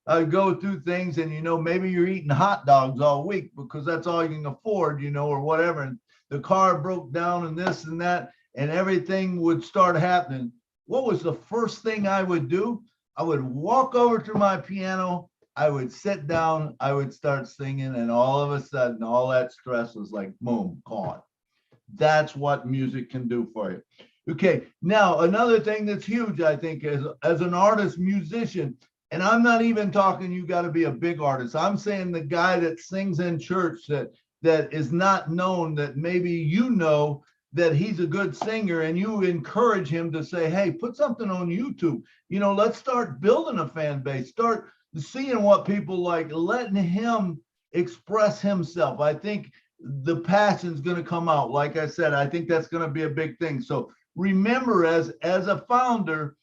I go through things, and maybe you're eating hot dogs all week because that's all you can afford, or whatever. And the car broke down and this and that, and everything would start happening. What was the first thing I would do? I would walk over to my piano, I would sit down, I would start singing, and all of a sudden, all that stress was like, boom, gone. That's what music can do for you. Okay, now another thing that's huge, I think, is as an artist, musician, and I'm not even talking you got to be a big artist. I'm saying the guy that sings in church that is not known, that maybe that he's a good singer, and you encourage him to say, hey, put something on YouTube. Let's start building a fan base, start seeing what people like, letting him express himself. I think the passion's going to come out. Like I said, I think that's going to be a big thing. So remember, as a founder,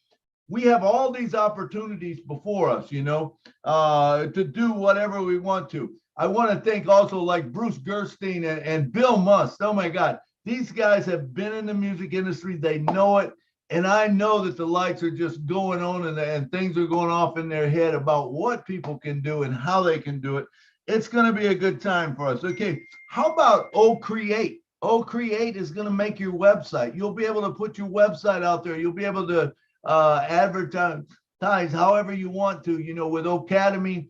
we have all these opportunities before us, to do whatever we want to. I want to thank also like Bruce Gerstein and Bill Musk. Oh my God, these guys have been in the music industry. They know it. and I know that the lights are just going on and things are going off in their head about what people can do and how they can do it. It's going to be a good time for us. Okay, how about Create? Create is going to make your website. You'll be able to put your website out there. You'll be able to advertise however you want to. You know, with Academy,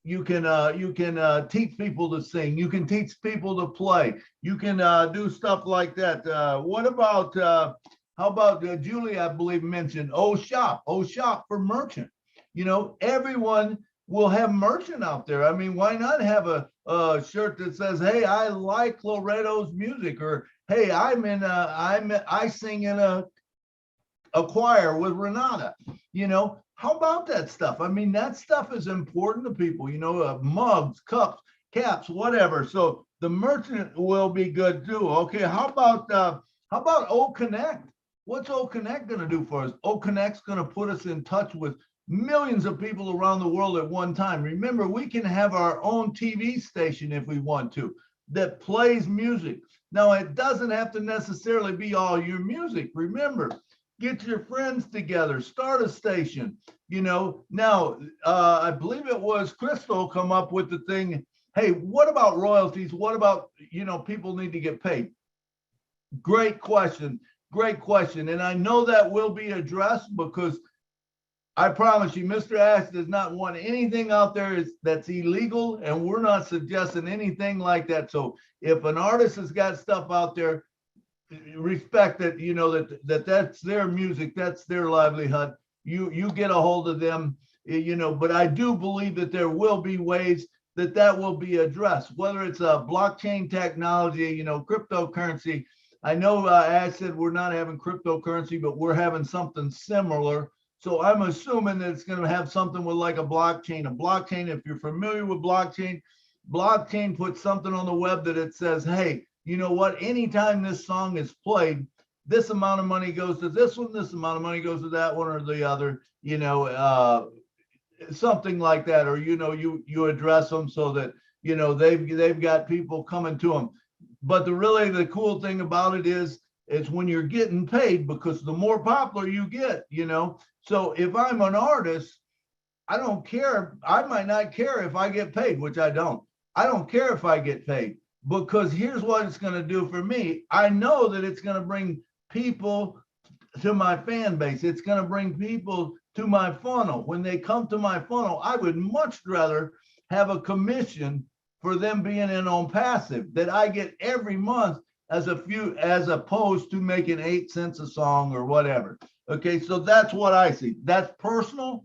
you can teach people to sing. You can teach people to play. You can do stuff like that. What about how about Julie? I believe mentioned Shop for merchant. You know, everyone will have merchant out there. I mean, why not have a shirt that says, "Hey, I like Loretto's music," or "Hey, I sing in a choir with Renata." You know, how about that stuff? I mean, that stuff is important to people. You know, mugs, cups, caps, whatever. So the merchant will be good too. Okay, how about O Connect? What's O Connect going to do for us? O Connect's going to put us in touch with millions of people around the world at one time. Remember, we can have our own TV station if we want to that plays music. Now, it doesn't have to necessarily be all your music. Remember, get your friends together, start a station. You know, now I believe it was Crystal come up with the thing. Hey, what about royalties? What about, you know, people need to get paid? Great question. Great question. And I know that will be addressed because I promise you, Mr. Ash does not want anything out there that's illegal, and we're not suggesting anything like that. So if an artist has got stuff out there, respect that, you know, that's their music, that's their livelihood. You get a hold of them, you know, but I do believe that there will be ways that will be addressed, whether it's a blockchain technology, you know, cryptocurrency. I know Ash said we're not having cryptocurrency, but we're having something similar. So I'm assuming that it's going to have something with like a blockchain. A blockchain, if you're familiar with blockchain puts something on the web that it says, hey, you know what, anytime this song is played, this amount of money goes to this one, this amount of money goes to that one or the other, you know, something like that. Or, you know, you address them so that, you know, they've got people coming to them. But the cool thing about it is when you're getting paid, because the more popular you get, you know. So if I'm an artist, I don't care. I might not care if I get paid, which I don't. I don't care if I get paid, because here's what it's going to do for me. I know that it's going to bring people to my fan base. It's going to bring people to my funnel. When they come to my funnel, I would much rather have a commission for them being in Onpassive that I get every month as opposed to making 8 cents a song or whatever. Okay, so that's what I see. That's personal.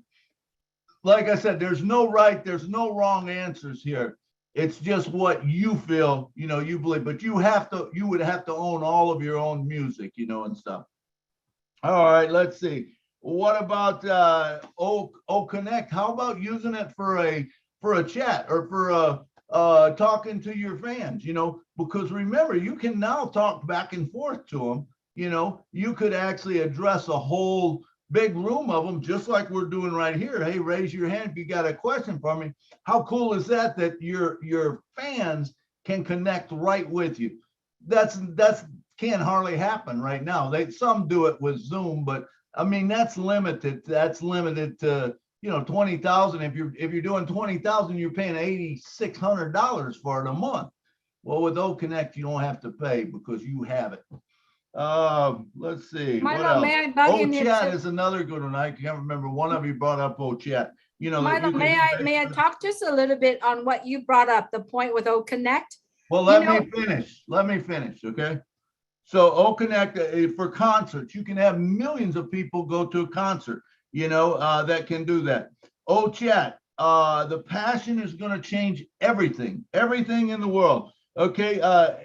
Like I said, there's no right, there's no wrong answers here. It's just what you feel, you know, you believe, but you would have to own all of your own music, you know, and stuff. All right, let's see. What about Connect? How about using it for a chat or for talking to your fans, you know, because remember, you can now talk back and forth to them. You know, you could actually address a whole big room of them, just like we're doing right here. Hey, raise your hand if you got a question for me. How cool is that your fans can connect right with you? That's can't hardly happen right now. Some do it with Zoom, but I mean, that's limited. That's limited to, you know, 20,000. If you're doing 20,000, you're paying $8,600 for it a month. Well, with Connect, you don't have to pay because you have it. Let's see. Milo, what else? may I bug in here Chat too? is another good one. I can't remember. One of you brought up Chat. You know, Milo, may I talk just a little bit on what you brought up, the point with Connect? Well, let me finish. Let me finish. Okay. So Connect for concerts, you can have millions of people go to a concert, you know, that can do that. Chat, the passion is going to change everything in the world. Okay.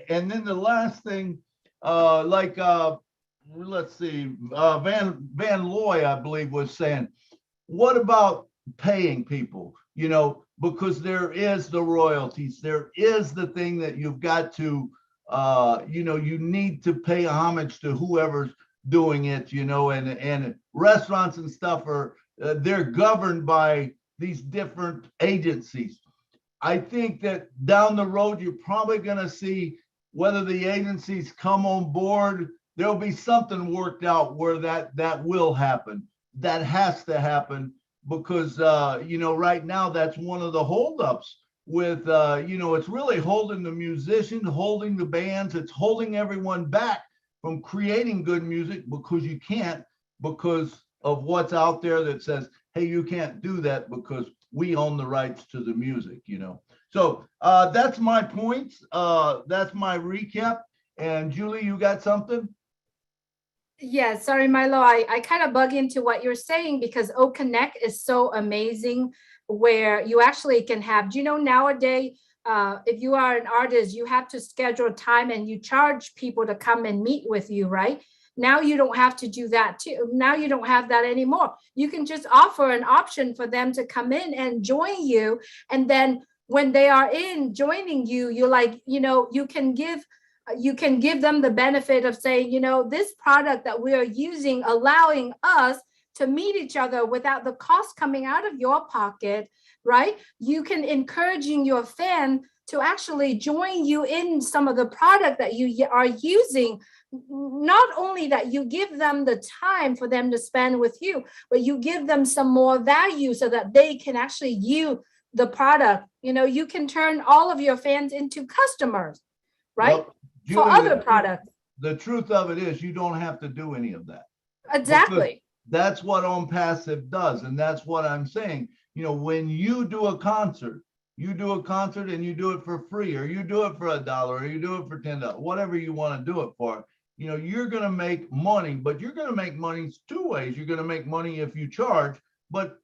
And then the last thing, let's see, Van Loy, I believe, was saying, what about paying people? You know, because there is the royalties, there is the thing that you've got to, you know, you need to pay homage to whoever's doing it, you know, and restaurants and stuff are, they're governed by these different agencies. I think that down the road, you're probably going to see whether the agencies come on board there'll be something worked out where that will happen. That has to happen because, you know, right now that's one of the holdups with, you know, it's really holding the musicians, holding the bands, it's holding everyone back from creating good music because you can't, because of what's out there that says, hey, you can't do that because we own the rights to the music, you know. So that's my points. That's my recap. And Julie, you got something? Yeah, sorry, Milo. I kind of bug into what you're saying because O Connect is so amazing where you actually can have, do you know, nowadays, if you are an artist, you have to schedule time and you charge people to come and meet with you, right? Now you don't have to do that too. Now you don't have that anymore. You can just offer an option for them to come in and join you. And then when they are in joining you, you're like, you know, you can give them the benefit of saying, you know, this product that we are using, allowing us to meet each other without the cost coming out of your pocket, right? You can encouraging your fan to actually join you in some of the product that you are using. Not only that you give them the time for them to spend with you, but you give them some more value so that they can actually use the product. You know, you can turn all of your fans into customers, right? Well, for Julie, other products. The truth of it is you don't have to do any of that. Exactly. Because that's what Onpassive does. And that's what I'm saying. You know, when you do a concert and you do it for free, or you do it for $1, or you do it for $10, whatever you want to do it for, you know, you're going to make money, but you're going to make money two ways. You're going to make money if you charge, but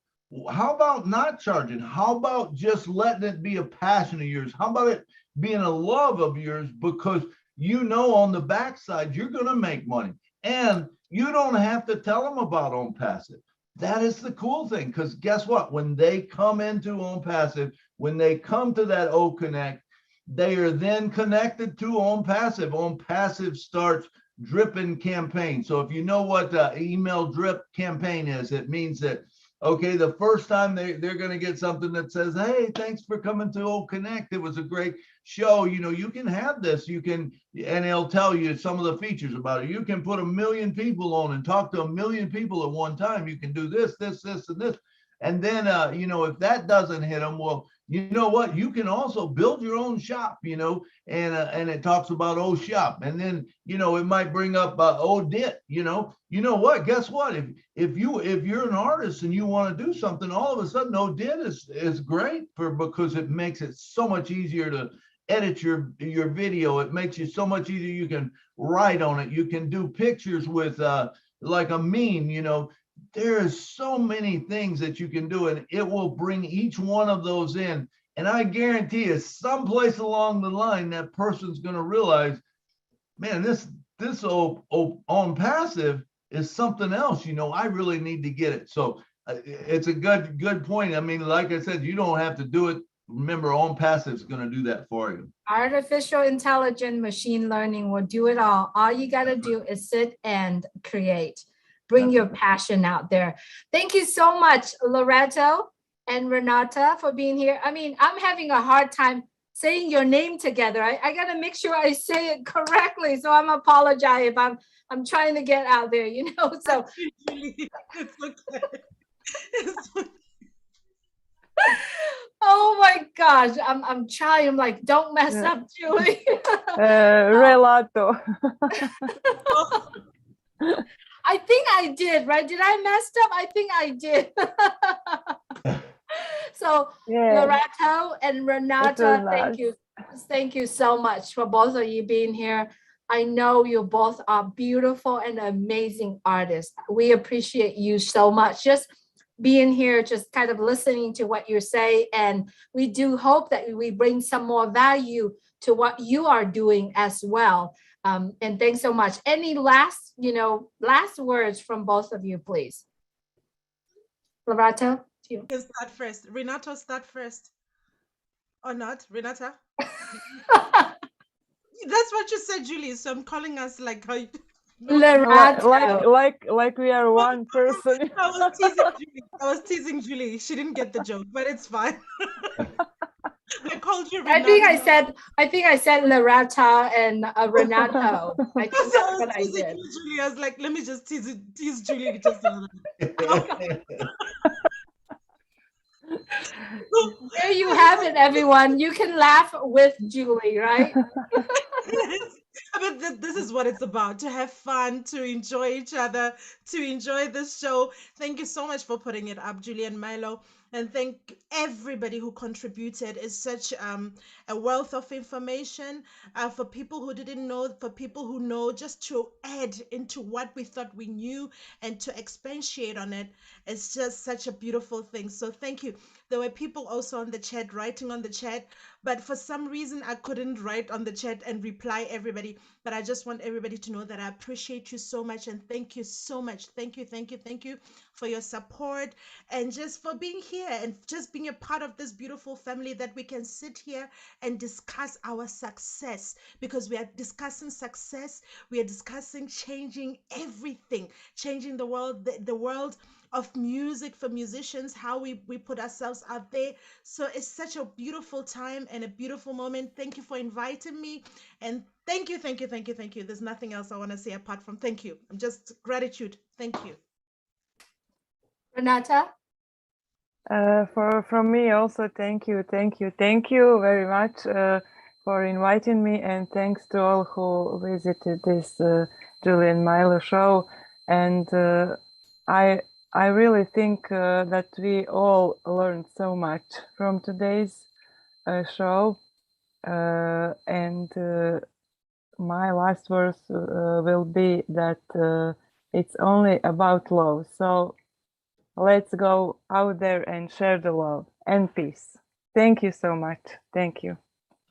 how about not charging? How about just letting it be a passion of yours? How about it being a love of yours? Because you know on the backside, you're going to make money. And you don't have to tell them about Onpassive. That is the cool thing, because guess what? When they come into Onpassive, when they come to that O Connect, they are then connected to Onpassive. Onpassive starts dripping campaign. So if you know what email drip campaign is, it means that, okay, the first time they're going to get something that says, hey, thanks for coming to O Connect. It was a great show. You know, you can have this. You can, and it'll tell you some of the features about it. You can put 1 million people on and talk to 1 million people at one time. You can do this, this, this, and this. And then, you know, if that doesn't hit them, well, you know what? You can also build your own shop, you know, and it talks about O Shop. And then, you know, it might bring up O Dit, you know what? Guess what? If you're an artist and you want to do something, all of a sudden O Dit is great because it makes it so much easier to edit your video. It makes you so much easier. You can write on it. You can do pictures with like a meme, you know. There is so many things that you can do, and it will bring each one of those in. And I guarantee you, someplace along the line, that person's going to realize, man, this Onpassive is something else. You know, I really need to get it. So it's a good point. I mean, like I said, you don't have to do it. Remember, Onpassive is going to do that for you. Artificial intelligence, machine learning will do it all. All you got to do is sit and create. Bring your passion out there. Thank you so much, Loretto and Renata, for being here. I mean, I'm having a hard time saying your name together. I got to make sure I say it correctly. So I'm apologize if I'm trying to get out there, you know. So it's okay. It's okay. oh my gosh, I'm trying. I'm like, don't mess up, Julie. Relato. I think I did, right? Did I mess up? I think I did. So Yeah. Loretto and Renata, thank you so much for both of you being here. I know you both are beautiful and amazing artists. We appreciate you so much. Just being here, just kind of listening to what you say. And we do hope that we bring some more value to what you are doing as well. And thanks so much. Any last words from both of you, please? Loretto, you can start first. Renato, start first. Or not, Renata? That's what you said, Julie. So I'm calling us like how you... like we are one person. I was teasing Julie. She didn't get the joke, but it's fine. I called called you I think I said Loretta and Renato. I think That's that's I what was I teasing did. you, Julie. I was like, let me just tease Julie just a little bit. There you have it, everyone. You can laugh with Julie, right? Yes. But this is what it's about, to have fun, to enjoy each other, to enjoy this show. Thank you so much for putting it up, Julie and Milo. And thank everybody who contributed. It's such a wealth of information for people who didn't know, for people who know, just to add into what we thought we knew and to expatiate on it. It's just such a beautiful thing. So thank you. There were people also on the chat, writing on the chat, but for some reason I couldn't write on the chat and reply everybody. But I just want everybody to know that I appreciate you so much and thank you so much. Thank you, thank you, thank you for your support and just for being here and just being a part of this beautiful family, that we can sit here and discuss our success, because we are discussing success. We are discussing changing everything, changing the world, the world of music for musicians, how we put ourselves out there. So it's such a beautiful time and a beautiful moment. Thank you for inviting me. And thank you, thank you, thank you, thank you. There's nothing else I want to say apart from thank you. I'm just gratitude. Thank you. Renata? From me also, thank you very much for inviting me, and thanks to all who visited this Julie and Milo show. And I really think that we all learned so much from today's show. And my last words will be that it's only about love. So let's go out there and share the love and peace. Thank you so much. Thank you.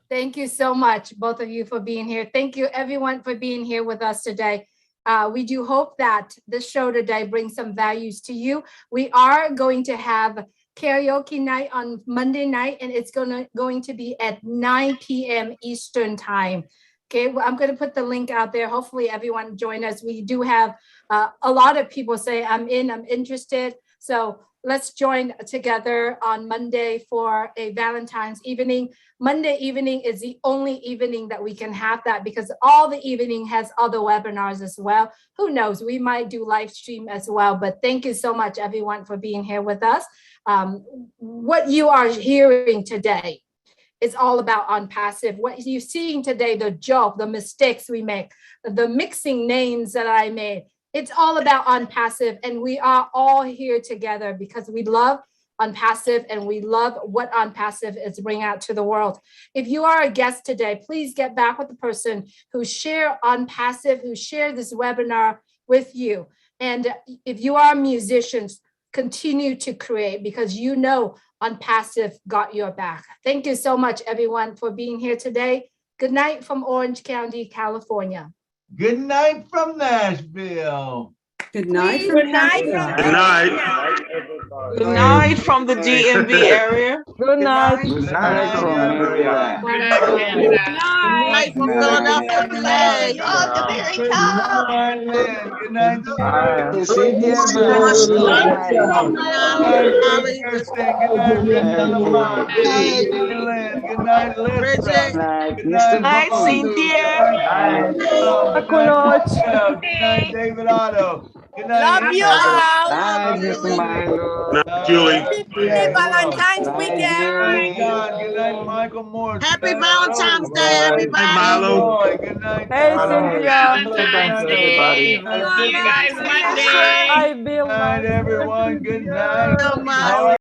Thank you so much, both of you, for being here. Thank you, everyone, for being here with us today. We do hope that this show today brings some values to you. We are going to have karaoke night on Monday night, and it's going to be at 9 p.m. Eastern time. Okay, well, I'm going to put the link out there. Hopefully everyone join us. We do have a lot of people say, I'm interested. So let's join together on Monday for a Valentine's evening. Monday evening is the only evening that we can have that, because all the evening has other webinars as well. Who knows, we might do live stream as well. But thank you so much, everyone, for being here with us. What you are hearing today is all about Onpassive. What you're seeing today, the joke, the mistakes we make, the mixing names that I made, it's all about Onpassive. And we are all here together because we love Onpassive and we love what Onpassive is bringing out to the world. If you are a guest today, please get back with the person who shared Onpassive, who shared this webinar with you. And if you are musicians, continue to create, because you know Onpassive got your back. Thank you so much, everyone, for being here today. Good night from Orange County, California. Good night from Nashville. Good night. Good night from Good night. Good night from the DMV area. Good night. Good night from Maryland. Good night from Philadelphia, PA. Oh, the very Good top. night, Lynn. Good night, Jerry. Cynthia, Good night, Kristen. Good night, Linda Lamont. Good night, Lynn. Good night, Lisa. Good Good night, Paul. Cynthia. Good night, Good night, David Otto. Good night. Love you all. Not Julie. Happy Valentine's weekend. John. Good night, Michael Morris. Happy Valentine's Day, everybody. Milo. Good night. Hey, Cynthia. See you guys Monday. Hi, Bill. Good night, everyone. Good night. So much.